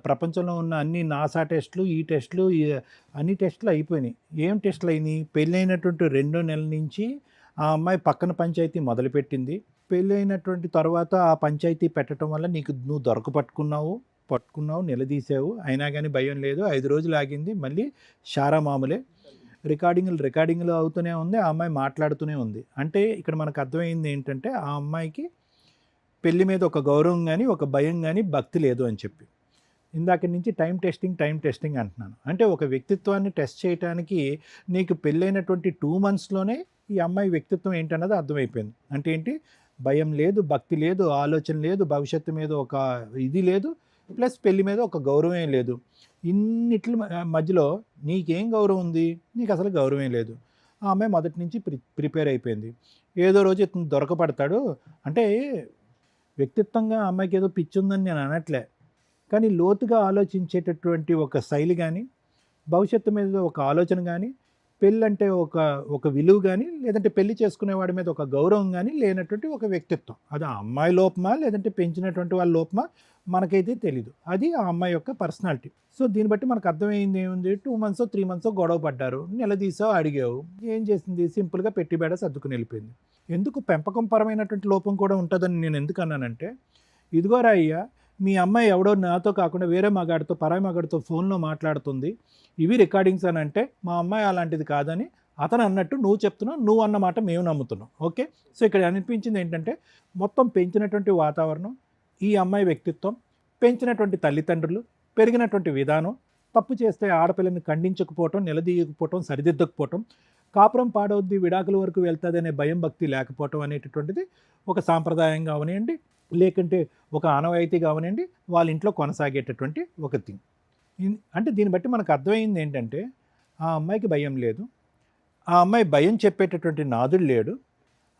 ప్రపంచంలో ఉన్న అన్ని నాసా టెస్టులు, ఈ టెస్టులు, అన్ని టెస్టులు అయిపోయినాయి. ఏం టెస్టులు అయినాయి? పెళ్ళైనటువంటి 2 నెలల నుంచి ఆ అమ్మాయి పక్కన పంచాయతీ మొదలుపెట్టింది. పెళ్ళైనటువంటి తర్వాత ఆ పంచాయతీ పెట్టడం వల్ల నువ్వు పట్టుకున్నావు, నిలదీసావు. అయినా కానీ భయం లేదు. 5 రోజులు ఆగింది. మళ్ళీ షారా మామూలే. రికార్డింగ్లు అవుతూనే ఉంది. ఆ అమ్మాయి మాట్లాడుతూనే ఉంది. అంటే ఇక్కడ మనకు అర్థమైంది ఏంటంటే, ఆ అమ్మాయికి పెళ్లి మీద ఒక గౌరవం కానీ, ఒక భయం కానీ, భక్తి లేదు అని చెప్పి. ఇందాక నుంచి టైం టెస్టింగ్ అంటున్నాను. అంటే ఒక వ్యక్తిత్వాన్ని టెస్ట్ చేయడానికి నీకు పెళ్ళైనటువంటి 2 మంత్స్లోనే ఈ అమ్మాయి వ్యక్తిత్వం ఏంటన్నది అర్థమైపోయింది. అంటే ఏంటి? భయం లేదు, భక్తి లేదు, ఆలోచన లేదు, భవిష్యత్తు మీద ఒక ఇది లేదు, ప్లస్ పెళ్లి మీద ఒక గౌరవం లేదు. ఇన్నిట్ల మధ్యలో నీకేం గౌరవం ఉంది? నీకు అసలు గౌరవం లేదు. ఆ అమ్మాయి మొదటి నుంచి ప్రిపేర్ అయిపోయింది. ఏదో రోజు ఇతను దొరకపడతాడు. అంటే వ్యక్తిత్వంగా ఆ అమ్మాయికి ఏదో పిచ్చి ఉందని నేను అనట్లే, కానీ లోతుగా ఆలోచించేటటువంటి ఒక శైలి కానీ, భవిష్యత్తు మీద ఒక ఆలోచన కానీ, పెళ్ళంటే ఒక విలువ కానీ, లేదంటే పెళ్లి చేసుకునేవాడి మీద ఒక గౌరవం కానీ లేనటువంటి ఒక వ్యక్తిత్వం. అది ఆ అమ్మాయి లోపమా, లేదంటే పెంచినటువంటి వాళ్ళ లోపమా మనకైతే తెలీదు. అది ఆ అమ్మాయి యొక్క పర్సనాలిటీ. సో దీన్ని బట్టి మనకు అర్థమైంది ఏముంది? 2 మంత్స్ 3 మంత్స్ గొడవ పడ్డారు, నిలదీసావు, అడిగావు. ఏం చేసింది? సింపుల్గా పెట్టిబేడ సర్దుకుని వెళ్ళిపోయింది. ఎందుకు పెంపకం పరమైనటువంటి లోపం కూడా ఉంటుందని నేను ఎందుకు అన్నానంటే, ఇదిగోరా అయ్యా, మీ అమ్మాయి ఎవడో నాతో కాకుండా వేరే మగాడితో, పరాయి మగాడితో ఫోన్లో మాట్లాడుతుంది, ఇవి రికార్డింగ్స్ అని అంటే మా అమ్మాయి అలాంటిది కాదని అతను అన్నట్టు నువ్వు చెప్తున్నావు, నువ్వు అన్నమాట మేము నమ్ముతున్నాం. ఓకే, సో ఇక్కడ అనిపించింది ఏంటంటే, మొత్తం పెంచినటువంటి వాతావరణం, ఈ అమ్మాయి వ్యక్తిత్వం, పెంచినటువంటి తల్లిదండ్రులు, పెరిగినటువంటి విధానం, తప్పు చేస్తే ఆడపిల్లని ఖండించకపోవటం, నిలదీయకపోవటం, సరిదిద్దకపోవటం, కాపురం పాడవద్ది, విడాకుల వరకు వెళ్తుంది అనే భయం భక్తి లేకపోవటం అనేటటువంటిది ఒక సాంప్రదాయంగా అవనివ్వండి, లేకుంటే ఒక ఆనవాయితీ కావనండి, వాళ్ళ ఇంట్లో కొనసాగేటటువంటి ఒక థింగ్. అంటే దీన్ని బట్టి మనకు అర్థమైంది ఏంటంటే, ఆ అమ్మాయికి భయం లేదు, ఆ అమ్మాయి భయం చెప్పేటటువంటి నాదుడు లేడు.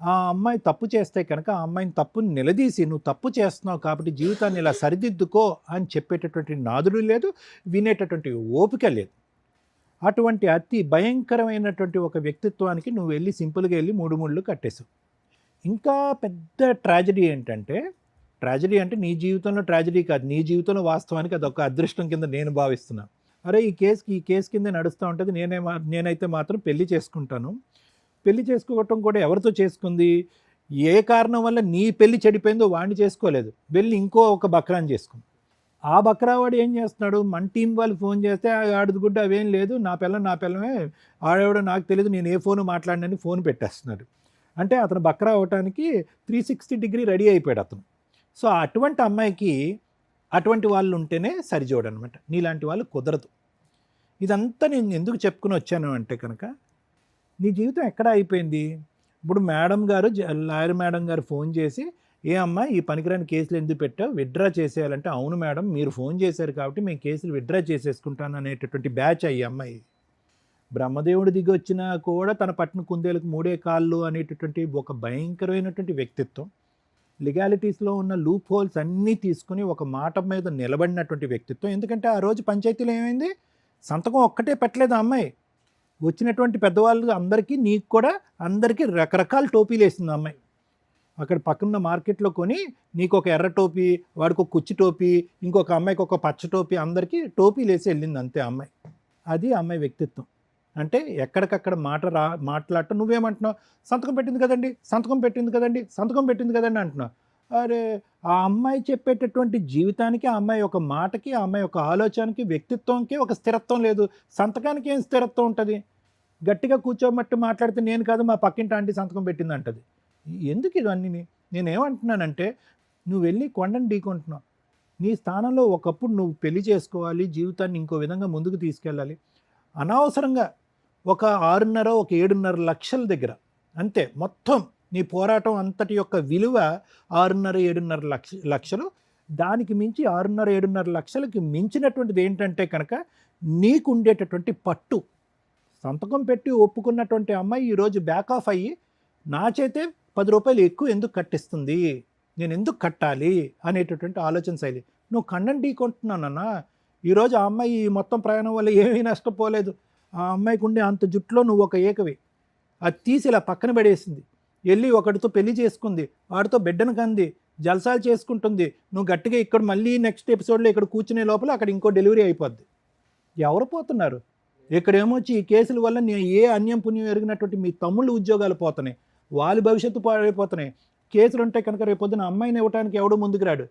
ఆ అమ్మాయి తప్పు చేస్తే కనుక ఆ అమ్మాయిని తప్పుని నిలదీసి, నువ్వు తప్పు చేస్తున్నావు కాబట్టి జీవితాన్ని ఇలా సరిదిద్దుకో అని చెప్పేటటువంటి నాదుడు లేదు, వినేటటువంటి ఓపిక లేదు. అటువంటి అతి భయంకరమైనటువంటి ఒక వ్యక్తిత్వానికి నువ్వు వెళ్ళి సింపుల్గా వెళ్ళి 3 ముళ్ళు కట్టేశావు. ఇంకా పెద్ద ట్రాజడీ ఏంటంటే, ట్రాజడీ అంటే నీ జీవితంలో ట్రాజడీ కాదు, నీ జీవితంలో వాస్తవానికి అదొక అదృష్టం కింద నేను భావిస్తున్నాను. అరే ఈ కేసు కింద నడుస్తూ ఉంటుంది, నేనైతే మాత్రం పెళ్లి చేసుకుంటాను. పెళ్లి చేసుకోవటం కూడా ఎవరితో చేసుకుంది? ఏ కారణం వల్ల నీ పెళ్లి చెడిపోయిందో వాడిని చేసుకోలేదు, వెళ్ళి ఒక బక్రాన్ని చేసుకుంది. ఆ బక్రావాడు ఏం చేస్తున్నాడు? మన టీం వాళ్ళు ఫోన్ చేస్తే ఆడది గుడ్డ అవేం లేదు, నా పిల్లమే, ఆడేవాడో నాకు తెలియదు, నేను ఏ ఫోను మాట్లాడినని ఫోన్ పెట్టేస్తున్నాడు. అంటే అతను బక్రా అవటానికి 360 డిగ్రీ రెడీ అయిపోయాడు అతను. సో అటువంటి అమ్మాయికి అటువంటి వాళ్ళు ఉంటేనే సరిజోడనమాట, నీలాంటి వాళ్ళు కుదరదు. ఇదంతా నేను ఎందుకు చెప్పుకుని వచ్చాను అంటే కనుక, నీ జీవితం ఎక్కడ అయిపోయింది? ఇప్పుడు లాయర్ మేడం గారు ఫోన్ చేసి, ఏ అమ్మా ఈ పనికిరాని కేసులు ఎందుకు పెట్టావు, విత్డ్రా చేసేయాలంటే, అవును మేడం మీరు ఫోన్ చేశారు కాబట్టి మేము కేసులు విత్డ్రా చేసేసుకుంటాను అనేటటువంటి బ్యాచ్ అయ్యి అమ్మాయి. బ్రహ్మదేవుడు దిగి వచ్చినా కూడా తన పట్టిన కుందేలకు 3 కాళ్ళు అనేటటువంటి ఒక భయంకరమైనటువంటి వ్యక్తిత్వం, లీగాలిటీస్లో ఉన్న లూప్ హోల్స్ అన్నీ తీసుకుని ఒక మాట మీద నిలబడినటువంటి వ్యక్తిత్వం. ఎందుకంటే ఆ రోజు పంచాయతీలో ఏమైంది? సంతకం ఒక్కటే పెట్టలేదు ఆ అమ్మాయి. వచ్చినటువంటి పెద్దవాళ్ళు అందరికీ, నీకు కూడా అందరికీ రకరకాల టోపీలు వేసింది అమ్మాయి. అక్కడ పక్కన మార్కెట్లో కొని నీకు ఒక ఎర్ర టోపీ, వాడికి ఒక కుచ్చి టోపీ, ఇంకొక అమ్మాయికి ఒక పచ్చ టోపీ, అందరికీ టోపీలు వేసి వెళ్ళింది అంతే అమ్మాయి. అది అమ్మాయి వ్యక్తిత్వం. అంటే ఎక్కడికక్కడ మాట్లాడటం. నువ్వేమంటున్నావు? సంతకం పెట్టింది కదండి అంటున్నావు. అరే ఆ అమ్మాయి చెప్పేటటువంటి జీవితానికి, ఆ అమ్మాయి ఒక మాటకి, ఆ అమ్మాయి ఒక ఆలోచనకి, వ్యక్తిత్వంకి ఒక స్థిరత్వం లేదు. సంతకానికి ఏం స్థిరత్వం ఉంటుంది? గట్టిగా కూర్చోబట్టి మాట్లాడితే నేను కాదు మా పక్కింటి ఆంటీ సంతకం పెట్టింది అంటది. ఎందుకు ఇవన్నీ? నేనేమంటున్నానంటే, నువ్వు వెళ్ళి కొండను ఢీకొంటున్నావు. నీ స్థానంలో ఒకప్పుడు నువ్వు పెళ్లి చేసుకోవాలి, జీవితాన్ని ఇంకో విధంగా ముందుకు తీసుకెళ్ళాలి. అనవసరంగా ఒక 7.5 లక్షల దగ్గర అంతే మొత్తం నీ పోరాటం అంతటి యొక్క విలువ 6.5-7.5 లక్షలు. దానికి మించి 6.5-7.5 లక్షలకి మించినటువంటిది ఏంటంటే కనుక, నీకు ఉండేటటువంటి పట్టు. సంతకం పెట్టి ఒప్పుకున్నటువంటి అమ్మాయి ఈరోజు బ్యాక్ ఆఫ్ అయ్యి, నా చేతే 10 రూపాయలు ఎక్కువ ఎందుకు కట్టిస్తుంది, నేను ఎందుకు కట్టాలి అనేటటువంటి ఆలోచన శైలి. నువ్వు కన్నం ఢీకొంటున్నానన్నా. ఈరోజు ఆ అమ్మాయి మొత్తం ప్రయాణం వల్ల ఏమీ నష్టపోలేదు. ఆ అమ్మాయికి ఉండే అంత జుట్టులో నువ్వు ఒక ఏకవి. అది తీసి ఇలా పక్కన పడేసింది, వెళ్ళి ఒకటితో పెళ్లి చేసుకుంది, వాడితో బిడ్డను కంది, జల్సాలు చేసుకుంటుంది. నువ్వు గట్టిగా ఇక్కడ మళ్ళీ నెక్స్ట్ ఎపిసోడ్లో ఇక్కడ కూర్చునే లోపల అక్కడ ఇంకో డెలివరీ అయిపోద్ది. ఎవరు పోతున్నారు? ఇక్కడేమొచ్చి ఈ కేసుల వల్ల నేను ఏ అన్యం పుణ్యం ఎరిగినటువంటి మీ తమ్ముళ్ళు ఉద్యోగాలు పోతున్నాయి, వాళ్ళ భవిష్యత్తు పాడైపోతున్నాయి. కేసులు ఉంటే కనుక రేపొద్దున అమ్మాయిని ఇవ్వడానికి ఎవడో ముందుకు రాడు.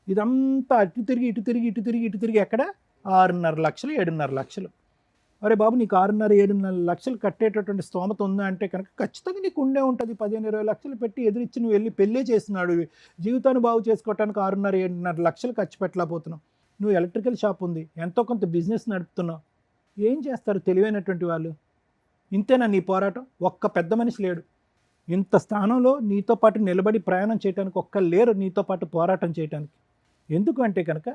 ఇదంతా అటు తిరిగి ఇటు తిరిగి ఇటు తిరిగి ఇటు తిరిగి ఎక్కడ 6.5 లక్షలు 7.5 లక్షలు. అరే బాబు, నీకు 6.5 లక్షలు కట్టేటటువంటి స్తోమత ఉందా అంటే కనుక ఖచ్చితంగా నీకు ఉండే ఉంటుంది. 15-20 లక్షలు పెట్టి ఎదిరించి నువ్వు వెళ్ళి పెళ్ళే చేస్తున్నాడు. జీవితాన్ని బాగు చేసుకోవటానికి 6.5-7.5 లక్షలు ఖర్చు పెట్టలేకపోతున్నావు. నువ్వు ఎలక్ట్రికల్ షాప్ ఉంది, ఎంతో కొంత బిజినెస్ నడుపుతున్నావు. ఏం చేస్తారు తెలివైనటువంటి వాళ్ళు? ఇంతేనా నీ పోరాటం? ఒక్క పెద్ద మనిషి లేడు ఇంత స్థానంలో నీతో పాటు నిలబడి ప్రయాణం చేయడానికి. ఒక్క లేరు నీతో పాటు పోరాటం చేయడానికి. ఎందుకు అంటే కనుక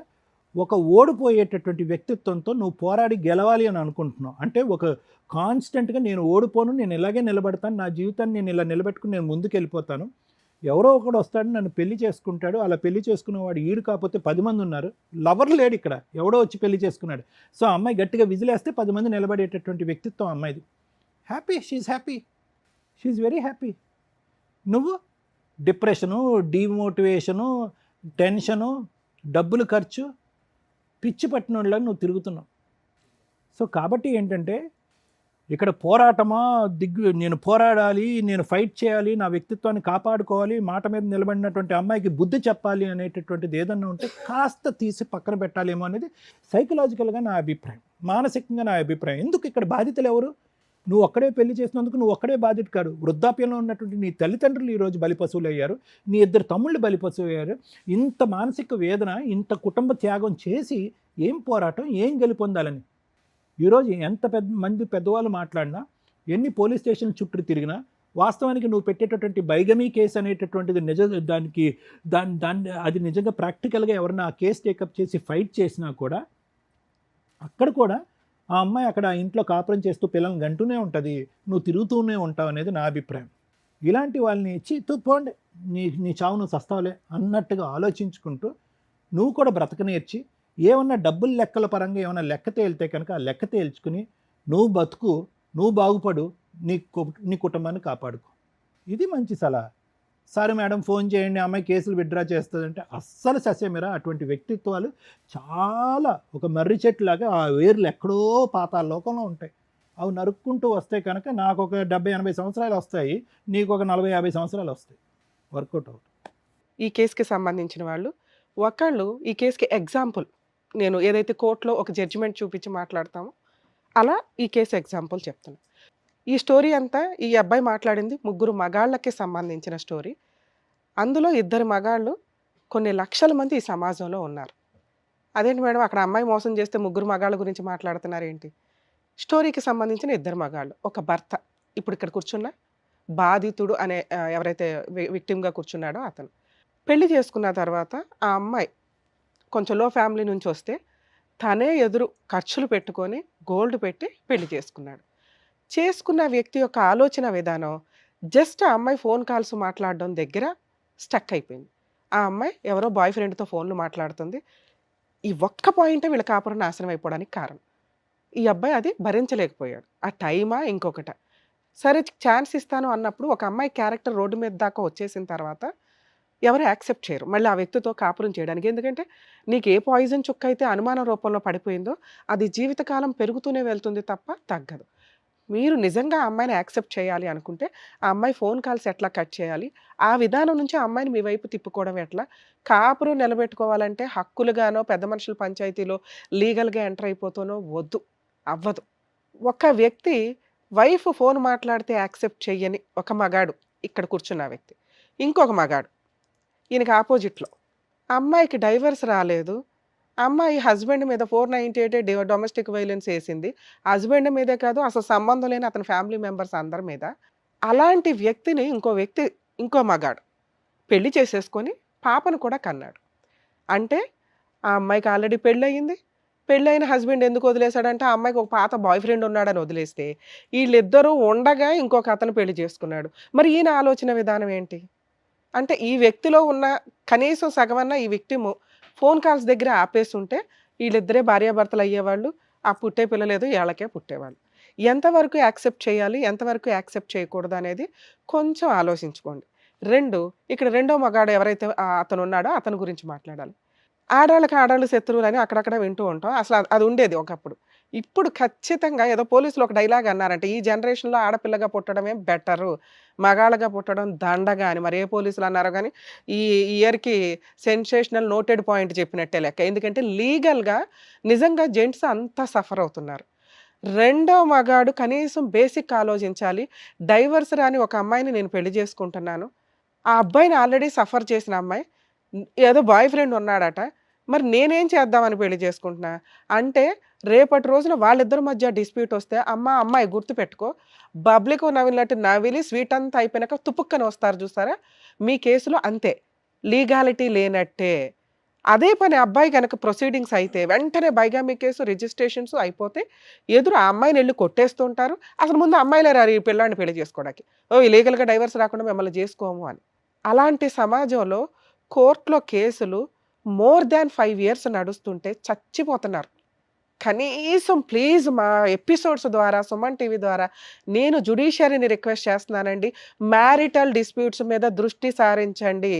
ఒక ఓడిపోయేటటువంటి వ్యక్తిత్వంతో నువ్వు పోరాడి గెలవాలి అని అనుకుంటున్నావు. అంటే ఒక కాన్స్టెంట్గా నేను ఓడిపోను, నేను ఇలాగే నిలబడతాను, నా జీవితాన్ని నేను ఇలా నిలబెట్టుకుని నేను ముందుకు వెళ్ళిపోతాను, ఎవరో ఒకడు వస్తాడు నన్ను పెళ్లి చేసుకుంటాడు, అలా పెళ్లి చేసుకునేవాడు ఈడు కాకపోతే 10 మంది ఉన్నారు. లవర్ లేడు ఇక్కడ, ఎవడో వచ్చి పెళ్లి చేసుకున్నాడు. సో అమ్మాయి గట్టిగా విజిలేస్తే 10 మంది నిలబడేటటువంటి వ్యక్తిత్వం అమ్మాయిది. Happy, she's very happy. నువ్వు డిప్రెషను, డిమోటివేషను, టెన్షను, డబ్బులు ఖర్చు, పిచ్చి పట్టినోళ్ళ నువ్వు తిరుగుతున్నావు. సో కాబట్టి ఏంటంటే ఇక్కడ పోరాటమా నేను పోరాడాలి, నేను ఫైట్ చేయాలి, నా వ్యక్తిత్వాన్ని కాపాడుకోవాలి, మాట మీద నిలబడినటువంటి అమ్మాయికి బుద్ధి చెప్పాలి అనేటటువంటిది ఏదన్నా ఉంటే కాస్త తీసి పక్కన పెట్టాలేమో అనేది సైకలాజికల్గా నా అభిప్రాయం, మానసికంగా నా అభిప్రాయం. ఎందుకు ఇక్కడ బాధితులు ఎవరు? నువ్వు ఒక్కడే పెళ్లి చేసినందుకు నువ్వు ఒక్కడే బాధిత కాదు. వృద్ధాప్యంలో ఉన్నటువంటి నీ తల్లిదండ్రులు ఈరోజు బలిపశువులు అయ్యారు, నీ 2 తమ్ముళ్ళు బలిపశువు అయ్యారు. ఇంత మానసిక వేదన, ఇంత కుటుంబ త్యాగం చేసి ఏం పోరాటం, ఏం గెలుపొందాలని? ఈరోజు ఎంత మంది పెద్దవాళ్ళు మాట్లాడినా, ఎన్ని పోలీస్ స్టేషన్ చుట్టూ తిరిగినా, వాస్తవానికి నువ్వు పెట్టేటటువంటి బైగమీ కేసు అనేటటువంటిది అది నిజంగా ప్రాక్టికల్గా ఎవరన్నా ఆ కేసు టేకప్ చేసి ఫైట్ చేసినా కూడా అక్కడ కూడా ఆ అమ్మాయి అక్కడ ఇంట్లో కాపురం చేస్తూ పిల్లల్ని గంటూనే ఉంటుంది, నువ్వు తిరుగుతూనే ఉంటావు అనేది నా అభిప్రాయం. ఇలాంటి వాళ్ళని ఇచ్చి పోండి, నీ చావు నువ్వు సస్తావులే అన్నట్టుగా ఆలోచించుకుంటూ నువ్వు కూడా బ్రతక నేర్చి ఏమన్నా డబ్బుల లెక్కల పరంగా ఏమన్నా లెక్క తేలితే కనుక ఆ లెక్క తేల్చుకుని నువ్వు బతుకు, నువ్వు బాగుపడు, నీ కుటుంబాన్ని కాపాడుకో. ఇది మంచి సలహా. సరే మేడం ఫోన్ చేయండి, అమ్మాయి కేసులు విత్డ్రా చేస్తుందంటే అస్సలు ససేమిరా. అటువంటి వ్యక్తిత్వాలు చాలా ఒక మర్రి చెట్టులాగా ఆ వేర్లు ఎక్కడో పాతాళ లోకంలో ఉంటాయి. అవి నరుక్కుంటూ వస్తే కనుక నాకు ఒక 70-80 సంవత్సరాలు వస్తాయి, నీకు ఒక 40-50 సంవత్సరాలు వస్తాయి. వర్కౌట్ అవుతుంది. ఈ కేసుకి సంబంధించిన వాళ్ళు ఒకళ్ళు ఈ కేసుకి ఎగ్జాంపుల్, నేను ఏదైతే కోర్టులో ఒక జడ్జిమెంట్ చూపించి మాట్లాడతామో అలా ఈ కేసు ఎగ్జాంపుల్ చెప్తున్నాను. ఈ స్టోరీ అంతా ఈ అబ్బాయి మాట్లాడింది 3 మగాళ్ళకి సంబంధించిన స్టోరీ. అందులో 2 మగాళ్ళు కొన్ని లక్షల మంది ఈ సమాజంలో ఉన్నారు. అదేంటి మేడం అక్కడ అమ్మాయి మోసం చేస్తే 3 మగాళ్ళ గురించి మాట్లాడుతున్నారు ఏంటి? స్టోరీకి సంబంధించిన 2 మగాళ్ళు, ఒక భర్త, ఇప్పుడు ఇక్కడ కూర్చున్న బాధితుడు అనే ఎవరైతే విక్టిమ్గా కూర్చున్నాడో అతను పెళ్లి చేసుకున్న తర్వాత ఆ అమ్మాయి కొంచెం లో ఫ్యామిలీ నుంచి వస్తే తనే ఎదురు ఖర్చులు పెట్టుకొని గోల్డ్ పెట్టి పెళ్లి చేసుకున్నాడు. చేసుకున్న వ్యక్తి యొక్క ఆలోచన విధానం జస్ట్ ఆ అమ్మాయి ఫోన్ కాల్స్ మాట్లాడడం దగ్గర స్టక్ అయిపోయింది. ఆ అమ్మాయి ఎవరో బాయ్ ఫ్రెండ్తో ఫోన్లు మాట్లాడుతుంది. ఈ ఒక్క పాయింటే వీళ్ళ కాపురం నాశనం అయిపోవడానికి కారణం. ఈ అబ్బాయి అది భరించలేకపోయాడు. ఆ టైమా ఇంకొకట. సరే ఛాన్స్ ఇస్తాను అన్నప్పుడు ఒక అమ్మాయి క్యారెక్టర్ రోడ్డు మీద దాకా వచ్చేసిన తర్వాత ఎవరు యాక్సెప్ట్ చేయరు మళ్ళీ ఆ వ్యక్తితో కాపురం చేయడానికి. ఎందుకంటే నీకు ఏ పాయిజన్ చుక్క అయితే అనుమానం రూపంలో పడిపోయిందో అది జీవితకాలం పెరుగుతూనే వెళ్తుంది తప్ప తగ్గదు. మీరు నిజంగా ఆ అమ్మాయిని యాక్సెప్ట్ చేయాలి అనుకుంటే ఆ అమ్మాయి ఫోన్ కాల్స్ ఎట్లా కట్ చేయాలి, ఆ విధానం నుంచి ఆ అమ్మాయిని మీ వైపు తిప్పుకోవడం ఎట్లా, కాపురం నిలబెట్టుకోవాలంటే హక్కులుగానో పెద్ద మనుషుల పంచాయతీలో లీగల్గా ఎంటర్ అయిపోతానో వద్దు, అవ్వదు. ఒక వ్యక్తి వైఫ్ ఫోన్ మాట్లాడితే యాక్సెప్ట్ చెయ్యని ఒక మగాడు ఇక్కడ కూర్చున్న వ్యక్తి, ఇంకొక మగాడు ఈయనకి ఆపోజిట్లో అమ్మాయికి డైవర్స్ రాలేదు, అమ్మాయి హస్బెండ్ మీద 498 డొమెస్టిక్ వైలెన్స్ వేసింది, హస్బెండ్ మీదే కాదు అసలు సంబంధం లేని అతని ఫ్యామిలీ మెంబర్స్ అందరి మీద. అలాంటి వ్యక్తిని ఇంకో మగాడు పెళ్లి చేసేసుకొని పాపను కూడా కన్నాడు. అంటే ఆ అమ్మాయికి ఆల్రెడీ పెళ్ళయింది, పెళ్ళైన హస్బెండ్ ఎందుకు వదిలేశాడంటే ఆ అమ్మాయికి ఒక పాత బాయ్ ఫ్రెండ్ ఉన్నాడని వదిలేస్తే వీళ్ళిద్దరూ ఉండగా ఇంకొక అతను పెళ్లి చేసుకున్నాడు. మరి ఈయన ఆలోచన విధానం ఏంటి అంటే ఈ వ్యక్తిలో ఉన్న కనీసం సగమన్నా ఈ విక్టిమ్ ఫోన్ కాల్స్ దగ్గర ఆపేసి ఉంటే వీళ్ళిద్దరే భార్యాభర్తలు అయ్యేవాళ్ళు, ఆ పుట్టే పిల్లలేదు వీళ్ళకే పుట్టేవాళ్ళు. ఎంతవరకు యాక్సెప్ట్ చేయాలి ఎంతవరకు యాక్సెప్ట్ చేయకూడదు అనేది కొంచెం ఆలోచించుకోండి. 2 ఇక్కడ రెండో మగాడు ఎవరైతే అతను ఉన్నాడో అతని గురించి మాట్లాడాలి. ఆడాళ్ళకి ఆడాళ్ళు శత్రువులని అక్కడక్కడ వింటూ ఉంటాం. అసలు అది ఉండేది ఒకప్పుడు. ఇప్పుడు ఖచ్చితంగా ఏదో పోలీసులు ఒక డైలాగ్ అన్నారంట, ఈ జనరేషన్‌లో ఆడపిల్లగా పుట్టడమే బెటరు. మగాళ్ళగా పుట్టడం దండగా అని. మరి ఏ పోలీసులు అన్నారో గానీ, ఈ ఇయర్‌కి సెన్సేషనల్ నోటెడ్ పాయింట్ చెప్పినట్టే లెక్క. ఎందుకంటే లీగల్‌గా నిజంగా జెంట్స్ అంతా సఫర్ అవుతున్నారు. రెండో మగాడు కనీసం బేసిక్ ఆలోచించాలి. డైవర్స్ రాని ఒక అమ్మాయిని నేను పెళ్లి చేసుకుంటున్నాను. ఆ అబ్బాయిని ఆల్రెడీ సఫర్ చేసిన అమ్మాయి. ఏదో బాయ్ ఫ్రెండ్ ఉన్నాడట. మరి నేనేం చేద్దామని పెళ్లి చేసుకుంటున్నా? అంటే రేపటి రోజున వాళ్ళిద్దరి మధ్య డిస్ప్యూట్ వస్తే, అమ్మాయి గుర్తుపెట్టుకో, బబ్లికు నవిలినట్టు నవిలి స్వీట్ అంతా అయిపోయినాక తుపుక్కన వస్తారు చూసారా? మీ కేసులో అంతే. లీగాలిటీ లేనట్టే. అదే పని అబ్బాయి గనక ప్రొసీడింగ్స్ అయితే వెంటనే బైగామీ కేసు రిజిస్ట్రేషన్స్ అయిపోతే ఎదురు ఆ అమ్మాయిని వెళ్ళి కొట్టేస్తూ ఉంటారు. అసలు ముందు అమ్మాయిలే రారు ఈ పిల్లాడిని పెళ్లి చేసుకోవడానికి. లీగల్‌గా డైవర్స్ రాకుండా మిమ్మల్ని చేసుకోము అని. అలాంటి సమాజంలో కోర్టులో కేసులు మోర్ దాన్ 5 ఇయర్స్ నడుస్తుంటే చచ్చిపోతున్నారు. కనీసం ప్లీజ్ మా ఎపిసోడ్స్ ద్వారా, సుమన్ టీవీ ద్వారా నేను జ్యుడిషియరీని రిక్వెస్ట్ చేస్తున్నానండి. మ్యారిటల్ డిస్ప్యూట్స్ మీద దృష్టి సారించండి.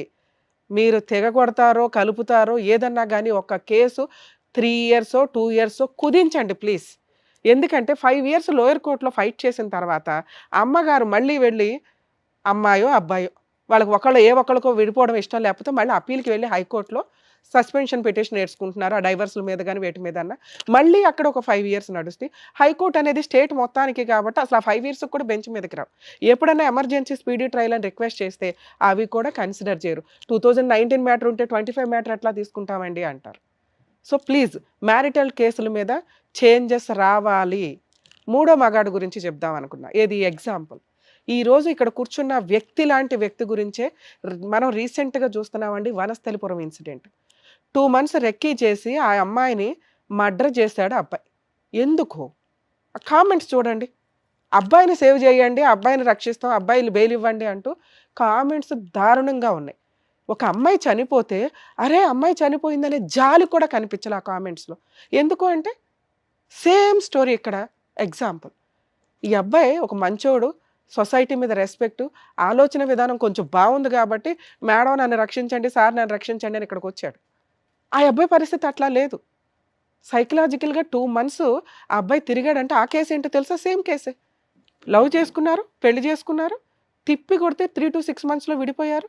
మీరు తెగగొడతారో, కలుపుతారో ఏదన్నా గానీ ఒక కేసు 3 ఇయర్సో, 2 ఇయర్సో కుదించండి ప్లీజ్. ఎందుకంటే 5 ఇయర్స్ లోయర్ కోర్ట్‌లో ఫైట్ చేసిన తర్వాత అమ్మగారు మళ్ళీ వెళ్ళి అమ్మాయో, అబ్బాయో వాళ్ళకి ఒక్కళ్ళకో విడిపోవడం ఇష్టం లేకపోతే మళ్ళీ అప్పీల్‌కి వెళ్ళి హైకోర్ట్‌లో సస్పెన్షన్ పిటిషన్ ఏసుకుంటున్నారు. ఆ డైవర్స్‌ల మీద గాని, వేటి మీదన్నా. మళ్ళీ అక్కడ ఒక 5 ఇయర్స్ నడుస్తాయి. హైకోర్ట్ అనేది స్టేట్ మొత్తానికి కాబట్టి అసలు ఆ 5 ఇయర్స్‌కి కూడా బెంచ్ మీదకి రావు. ఎప్పుడన్నా ఎమర్జెన్సీ స్పీడీ ట్రయల్ అని రిక్వెస్ట్ చేస్తే అవి కూడా కన్సిడర్ చేయరు. 2019 మ్యాటర్ ఉంటే 25 మ్యాటర్ ఎట్లా తీసుకుంటామండి అంటారు. సో ప్లీజ్ మ్యారిటల్ కేసుల మీద చేంజెస్ రావాలి. మూడో మగాడు గురించి చెప్దాం అనుకున్నా. ఏది ఎగ్జాంపుల్. ఈరోజు ఇక్కడ కూర్చున్న వ్యక్తి లాంటి వ్యక్తి గురించే మనం రీసెంట్‌గా చూస్తున్నామండి వనస్థలిపురం ఇన్సిడెంట్. 2 మంత్స్ రెక్కీ చేసి ఆ అమ్మాయిని మర్డర్ చేశాడు ఆ అబ్బాయి. ఎందుకు? ఆ కామెంట్స్ చూడండి. అబ్బాయిని సేవ్ చేయండి, అబ్బాయిని రక్షిస్తాం, అబ్బాయిలు బెయిల్ ఇవ్వండి అంటూ కామెంట్స్ దారుణంగా ఉన్నాయి. ఒక అమ్మాయి చనిపోతే, అరే అమ్మాయి చనిపోయిందనే జాలి కూడా కనిపించలే ఆ కామెంట్స్‌లో. ఎందుకు అంటే సేమ్ స్టోరీ ఇక్కడ ఎగ్జాంపుల్. ఈ అబ్బాయి ఒక మంచోడు, సొసైటీ మీద రెస్పెక్ట్, ఆలోచన విధానం కొంచెం బాగుంది కాబట్టి, మేడం నన్ను రక్షించండి, సార్ నన్ను రక్షించండి అని ఇక్కడికొచ్చాడు. ఆ అబ్బాయి పరిస్థితి అట్లా లేదు. సైకలాజికల్‌గా 2 మంత్స్ ఆ అబ్బాయి తిరిగాడంటే ఆ కేసు ఏంటో తెలుసా? సేమ్ కేసే. లవ్ చేసుకున్నారు, పెళ్లి చేసుకున్నారు, తిప్పి కొడితే 3-6 మంత్స్‌లో విడిపోయారు.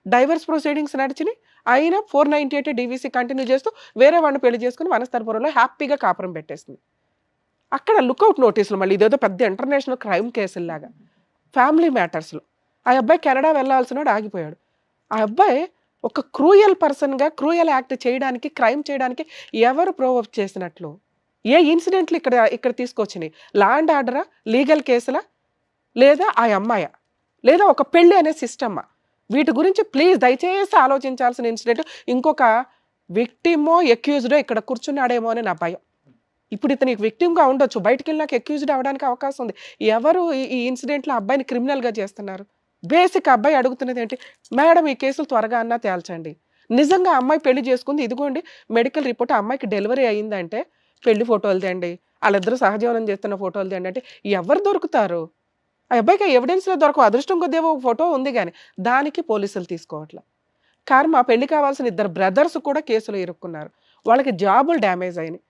డైవర్స్ ప్రొసీడింగ్స్ నడిచినాయి. అయినా 498 డీవీసీ కంటిన్యూ చేస్తూ వేరే వాడిని పెళ్లి చేసుకుని వనస్థలిపురంలో హ్యాపీగా కాపురం పెట్టేసింది. అక్కడ లుకౌట్ నోటీసులు మళ్ళీ ఇదేదో పెద్ద ఇంటర్నేషనల్ క్రైమ్ కేసుల్లాగా. ఫ్యామిలీ మ్యాటర్స్‌లో. ఆ అబ్బాయి కెనడా వెళ్ళాల్సినోడు ఆగిపోయాడు. ఆ అబ్బాయి ఒక క్రూయల్ పర్సన్‌గా క్రూయల్ యాక్ట్ చేయడానికి, క్రైమ్ చేయడానికి ఎవరు ప్రొవోక్ చేసినట్లు? ఏ ఇన్సిడెంట్లు ఇక్కడ తీసుకొచ్చినాయి? Law and ఆర్డరా? లీగల్ కేసులా? లేదా ఆ అమ్మాయా? లేదా ఒక పెళ్లి అనే సిస్టమా? వీటి గురించి ప్లీజ్ దయచేసి ఆలోచించాల్సిన ఇన్సిడెంట్. ఇంకొక విక్టిమో, అక్యూజ్డో ఇక్కడ కూర్చున్నాడేమో అని నా భయం. ఇప్పుడు ఇతనికి విక్టిమ్‌గా ఉండొచ్చు. బయటికెళ్ళినాక అక్యూజ్డ్ అవ్వడానికి అవకాశం ఉంది. ఎవరు ఈ ఇన్సిడెంట్‌లో అబ్బాయిని క్రిమినల్‌గా చేస్తున్నారు? బేసిక్ అబ్బాయి అడుగుతున్నది ఏంటి? మేడం ఈ కేసులు త్వరగా అన్నా తేల్చండి. నిజంగా అమ్మాయి పెళ్లి చేసుకుంది. ఇదిగోండి మెడికల్ రిపోర్ట్, ఆ అమ్మాయికి డెలివరీ అయిందంటే పెళ్లి ఫోటోలు తేండి. ఆళ్ళిద్దరూ సహజీవనం చేస్తున్న ఫోటోలు తేండి అంటే ఎవరు దొరుకుతారు? ఆ అబ్బాయికి ఎవిడెన్స్‌లో దొరకవు. అదృష్టం కొద్దేమో ఒక ఫోటో ఉంది గాని, దానికి పోలీసులు తీసుకోవట్ల. కర్మ పెళ్లి కావాల్సిన ఇద్దరు బ్రదర్స్ కూడా కేసులో ఇరుక్కున్నారు. వాళ్ళకి జాబులు డ్యామేజ్ అయినాయి.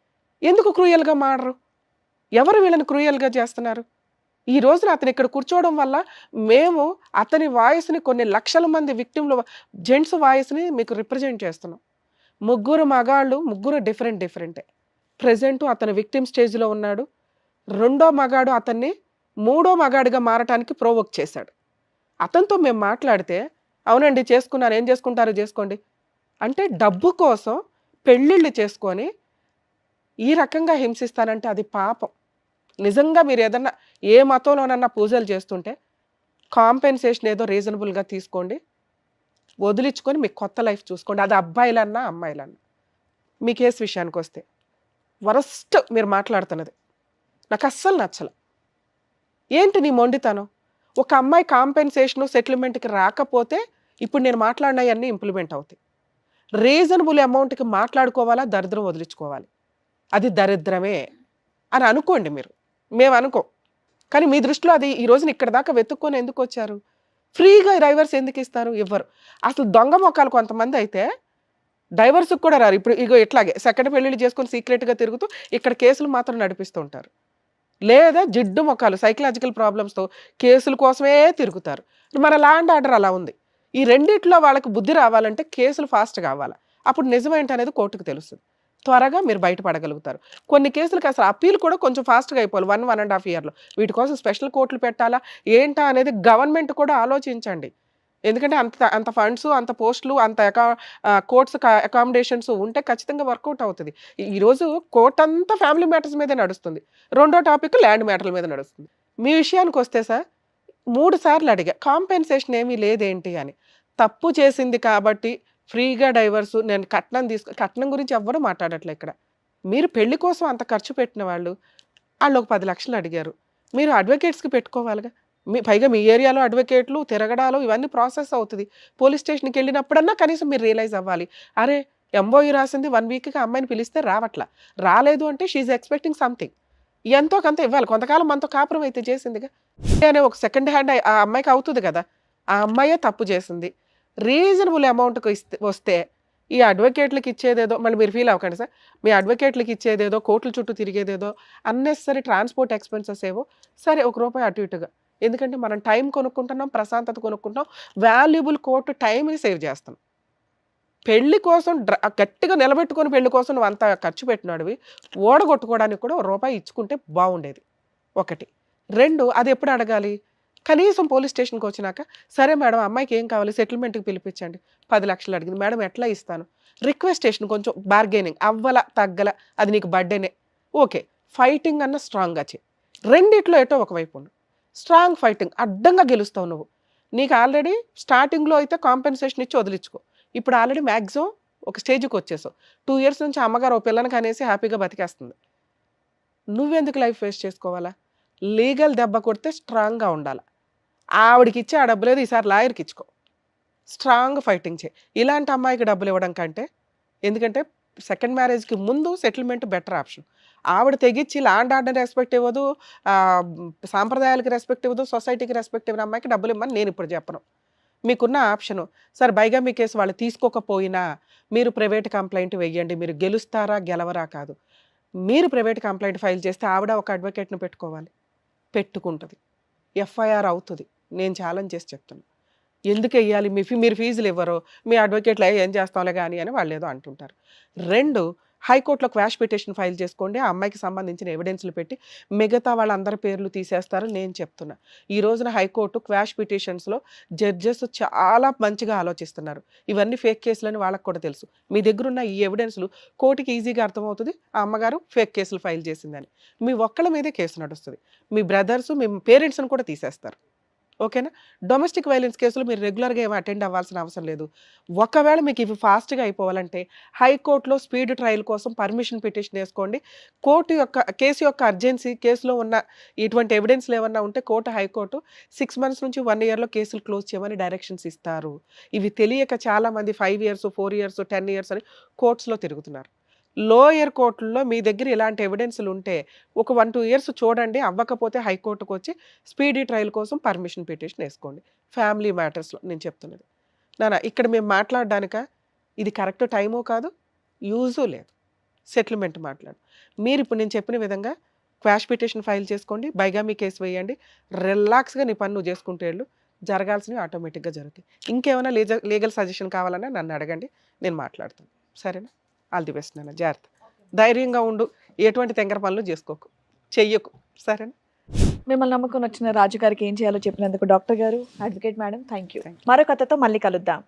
ఎందుకు క్రూయల్‌గా మారరు? ఎవరు వీళ్ళని క్రూయల్‌గా చేస్తున్నారు? ఈ రోజున అతను ఇక్కడ కూర్చోవడం వల్ల మేము అతని వాయిస్‌ని కొన్ని లక్షల మంది విక్టిమ్‌ల జెంట్స్ వాయిస్‌ని మీకు రిప్రజెంట్ చేస్తున్నాం. ముగ్గురు మగాళ్ళు, ముగ్గురు డిఫరెంటే. ప్రెజెంట్ అతను విక్టిమ్ స్టేజ్‌లో ఉన్నాడు. రెండో మగాడు అతన్ని మూడో మగాడిగా మారటానికి ప్రొవోక్ చేశాడు. అతనితో మేము మాట్లాడితే, అవునండి చేసుకున్నాను, ఏం చేసుకుంటారో చేసుకోండి. అంటే డబ్బు కోసం పెళ్ళిళ్ళు చేసుకొని ఈ రకంగా హింసిస్తానంటే అది పాపం. నిజంగా మీరు ఏదన్నా ఏ మతంలోనన్నా పూజలు చేస్తుంటే కాంపెన్సేషన్ ఏదో రీజనబుల్‌గా తీసుకోండి. వదిలించుకొని మీ కొత్త లైఫ్ చూసుకోండి. అది అబ్బాయిలన్నా, అమ్మాయిలన్నా. మీ కేసు విషయానికొస్తే వరస్ట్ మీరు మాట్లాడుతున్నది. నాకు అస్సలు నచ్చల. ఏంటి నీ మొండితనం? ఒక అమ్మాయి కాంపెన్సేషను, సెటిల్మెంట్‌కి రాకపోతే ఇప్పుడు నేను మాట్లాడినయన్నీ ఇంప్లిమెంట్ అవుతాయి. రీజనబుల్ అమౌంట్‌కి మాట్లాడుకోవాలా, దరిద్రం వదిలించుకోవాలి. అది దరిద్రమే అని అనుకోండి మీరు. మేము అనుకోం. కానీ మీ దృష్టిలో అది ఈ రోజున ఇక్కడి దాకా వెతుక్కొని ఎందుకొచ్చారు? ఫ్రీగా డైవర్స్ ఎందుకు ఇస్తారు? ఇవ్వరు. అసలు దొంగ మొక్కలు కొంతమంది అయితే డైవర్స్‌కి కూడా రారు. ఇప్పుడు ఇగో ఇట్లాగే సెకండ్ పెళ్ళిళ్ళు చేసుకొని సీక్రెట్‌గా తిరుగుతూ ఇక్కడ కేసులు మాత్రం నడిపిస్తూ ఉంటారు. లేదా జిడ్డు మొఖాలు సైకలాజికల్ ప్రాబ్లమ్స్‌తో కేసుల కోసమే తిరుగుతారు. మన లా అండ్ ఆర్డర్ అలా ఉంది. ఈ రెండిట్లో వాళ్ళకి బుద్ధి రావాలంటే కేసులు ఫాస్ట్‌గా అవ్వాల. అప్పుడు నిజమేంటనేది కోర్టుకు తెలుస్తది. త్వరగా మీరు బయటపడగలుగుతారు. కొన్ని కేసులకి అసలు అప్పీల్ కూడా కొంచెం ఫాస్ట్‌గా అయిపోవాలి. 1, 1½ ఇయర్‌లో. వీటి కోసం స్పెషల్ కోర్టులు పెట్టాలా? ఏంటా అనేది గవర్నమెంట్ కూడా ఆలోచించండి. ఎందుకంటే అంత అంత ఫండ్స్, అంత పోస్టులు, అంత కోర్ట్స్ అకామిడేషన్స్ ఉంటే ఖచ్చితంగా వర్కౌట్ అవుతది. ఈరోజు కోర్ట్ అంతా ఫ్యామిలీ మ్యాటర్స్ మీదే నడుస్తుంది. రెండో టాపిక్ ల్యాండ్ మ్యాటర్ల మీద నడుస్తుంది. మీ విషయానికొస్తే సార్ 3 సార్లు అడిగా. కాంపెన్సేషన్ ఏమీ లేదేంటి అని. తప్పు చేసింది కాబట్టి ఫ్రీగా డైవర్సు నేను కట్నం గురించి ఎవ్వరు మాట్లాడట్లే ఇక్కడ. మీరు పెళ్లి కోసం అంత ఖర్చు పెట్టిన వాళ్ళు, ఆళ్ళొక 10 లక్షలు అడిగారు. మీరు అడ్వకేట్స్‌కి పెట్టుకోవాలిగా. పైగా మీ ఏరియాలో అడ్వకేట్లు, తిరగడాలు ఇవన్నీ ప్రాసెస్ అవుతది. పోలీస్ స్టేషన్‌కెళ్ళినప్పుడన్నా కనీసం మీరు రియలైజ్ అవ్వాలి. అరే! ఎంఓయూ రాసింది 1 వీక్‌కి అమ్మాయిని పిలిస్తే రావట్ల. రాలేదు అంటే షీ ఈజ్ ఎక్స్‌పెక్టింగ్ సంథింగ్. ఎంతో కొంత ఇవ్వాలి. కొంతకాలం మనతో కాపురం అయితే చేసిందిగా. అనే ఒక సెకండ్ హ్యాండ్ ఆ అమ్మాయికి అవుతది కదా! ఆ అమ్మాయే తప్పు చేసింది. రీజనబుల్ అమౌంట్‌కి వస్తే ఈ అడ్వకేట్‌లకి ఇచ్చేదేదో మళ్ళీ మీరు ఫీల్ అవ్వకండి సార్. మీ అడ్వకేట్‌లకి ఇచ్చేదేదో, కోర్టుల చుట్టూ తిరిగేదేదో, అన్నెసెసరీ ట్రాన్స్‌పోర్ట్ ఎక్స్‌పెన్సెస్ ఏవో సరే ఒక రూపాయి అటు ఇటుగా. ఎందుకంటే మనం టైం కొనుక్కుంటున్నాం, ప్రశాంతత కొనుక్కుంటాం. వాల్యుబుల్ కోర్ట్ టైంని సేవ్ చేస్తాం. పెళ్లి కోసం గట్టిగా నిలబెట్టుకొని పెళ్లి కోసం నువ్వు అంత ఖర్చు పెట్టినాడివి. ఓడగొట్టుకోవడానికి కూడా ఒక రూపాయి ఇచ్చుకుంటే బాగుండేది. 1. 2 అది ఎప్పుడు అడగాలి? కనీసం పోలీస్ స్టేషన్‌కి వచ్చినాక, సరే మేడం అమ్మాయికి ఏం కావాలి సెటిల్మెంట్‌కి పిలిపించండి. 10 లక్షలు అడిగింది. మేడం ఎట్లా ఇస్తాను? రిక్వెస్టేషన్ కొంచెం బార్గెనింగ్ అవ్వల, తగ్గల అది నీకు బర్త్‌డేనే. ఓకే. ఫైటింగ్ అన్న స్ట్రాంగ్‌గా చెయి. రెండిట్లో ఎటో ఒకవైపు ఉండు. స్ట్రాంగ్ ఫైటింగ్ అడ్డంగా గెలుస్తావు నువ్వు. నీకు ఆల్రెడీ స్టార్టింగ్‌లో అయితే కాంపెన్సేషన్ ఇచ్చి వదిలించుకో. ఇప్పుడు ఆల్రెడీ మాక్సిమం ఒక స్టేజ్‌కి వచ్చేసావు. 2 ఇయర్స్ నుంచి అమ్మగారు ఓ పిల్లని కనేసి హ్యాపీగా బతికేస్తుంది. నువ్వెందుకు లైఫ్ వేస్ట్ చేసుకోవాలా? లీగల్ దెబ్బ కొడితే స్ట్రాంగ్‌గా ఉండాల. ఆవిడకిచ్చి ఆ డబ్బు లేదు ఈసారి లాయర్‌కి ఇచ్చుకో. స్ట్రాంగ్ ఫైటింగ్ చేయి. ఇలాంటి అమ్మాయికి డబ్బులు ఇవ్వడం కంటే ఎందుకంటే సెకండ్ మ్యారేజ్‌కి ముందు సెటిల్మెంట్ బెటర్ ఆప్షన్. ఆవిడ తెగిచ్చి ల్యాండ్ ఆర్డర్ రెస్పెక్ట్ ఇవ్వదు, సాంప్రదాయాలకి రెస్పెక్ట్ ఇవ్వదు, సొసైటీకి రెస్పెక్ట్ ఇవ్వని అమ్మాయికి డబ్బులు ఇమ్మని నేను ఇప్పుడు చెప్పను. మీకున్న ఆప్షను సార్ బైగామీ కేసు వాళ్ళు తీసుకోకపోయినా మీరు ప్రైవేట్ కంప్లైంట్ వెయ్యండి. మీరు గెలుస్తారా, గెలవరా కాదు. మీరు ప్రైవేట్ కంప్లైంట్ ఫైల్ చేస్తే ఆవిడ ఒక అడ్వకేట్‌ని పెట్టుకోవాలి. పెట్టుకుంటది. ఎఫ్ఐఆర్ అవుతది. నేను ఛాలెంజ్ చేసి చెప్తున్నా. ఎందుకెయ్యాలి? మీరు ఫీజులు ఇవ్వరు. మీ అడ్వకేట్‌లు ఏం చేస్తాంలే గాని అని వాళ్ళేదో అంటుంటారు. 2 హైకోర్ట్‌లో క్వాష్ పిటిషన్ ఫైల్ చేసుకోండి. ఆ అమ్మాయికి సంబంధించిన ఎవిడెన్స్‌లు పెట్టి మిగతా వాళ్ళందరి పేర్లు తీసేస్తారని నేను చెప్తున్నా. ఈ రోజున హైకోర్టు క్వాష్ పిటిషన్స్‌లో జడ్జెస్ చాలా మంచిగా ఆలోచిస్తున్నారు. ఇవన్నీ ఫేక్ కేసులని వాళ్ళకి కూడా తెలుసు. మీ దగ్గరున్న ఈ ఎవిడెన్స్‌లు కోర్టుకి ఈజీగా అర్థమవుతది. ఆ అమ్మగారు ఫేక్ కేసులు ఫైల్ చేసిందని. మీ ఒక్కళ్ళ మీదే కేసు నడుస్తది. మీ బ్రదర్స్, మీ పేరెంట్స్‌ని కూడా తీసేస్తారు. ఓకేనా? డొమెస్టిక్ వైలెన్స్ కేసులు మీరు రెగ్యులర్‌గా ఏమి అటెండ్ అవ్వాల్సిన అవసరం లేదు. ఒకవేళ మీకు ఇవి ఫాస్ట్‌గా అయిపోవాలంటే హైకోర్ట్‌లో స్పీడ్ ట్రయల్ కోసం పర్మిషన్ పిటిషన్ వేసుకోండి. కేసు యొక్క అర్జెన్సీ, కేసులో ఉన్న ఇటువంటి ఎవిడెన్స్‌లు ఏమన్నా ఉంటే హైకోర్టు 6 మంత్స్ నుంచి 1 ఇయర్‌లో కేసులు క్లోజ్ చేయమని డైరెక్షన్స్ ఇస్తారు. ఇవి తెలియక చాలామంది 5 ఇయర్స్, 4 ఇయర్స్, 10 ఇయర్స్ అని కోర్ట్స్‌లో తిరుగుతున్నారు. లోయర్ కోర్టుల్లో మీ దగ్గర ఇలాంటి ఎవిడెన్స్‌లు ఉంటే ఒక 1, 2 ఇయర్స్ చూడండి. అవ్వకపోతే హైకోర్టుకి వచ్చి స్పీడీ ట్రయల్ కోసం పర్మిషన్ పిటిషన్ వేసుకోండి. ఫ్యామిలీ మ్యాటర్స్‌లో నేను చెప్తున్నది. ఇక్కడ మేము మాట్లాడడానికా? ఇది కరెక్ట్ టైము కాదు, యూజు లేదు. సెటిల్మెంట్ మాట్లాడు. మీరిప్పుడు నేను చెప్పిన విధంగా క్వాష్ పిటిషన్ ఫైల్ చేసుకోండి. బైగామీ కేసు వేయండి. రిలాక్స్‌గా నీ పని నువ్వు చేసుకుంటూ వెళ్ళు. జరగాల్సినవి ఆటోమేటిక్‌గా జరుగుతాయి. ఇంకేమైనా లీగల్ సజెషన్ కావాలన్నా నన్ను అడగండి. నేను మాట్లాడతాను. సరేనా? ఆల్ ది బెస్ట్ నాన్న. జాగ్రత్త. ధైర్యంగా ఉండు. ఎటువంటి తెంగర పనులు చేసుకోకు. చెయ్యకు. సరేనా? మిమ్మల్ని నమ్ముకొని వచ్చిన రాజు గారికి ఏం చేయాలో చెప్పినందుకు డాక్టర్ గారు, అడ్వకేట్ మేడం థ్యాంక్ యూ. మరో కథతో మళ్ళీ కలుద్దాం.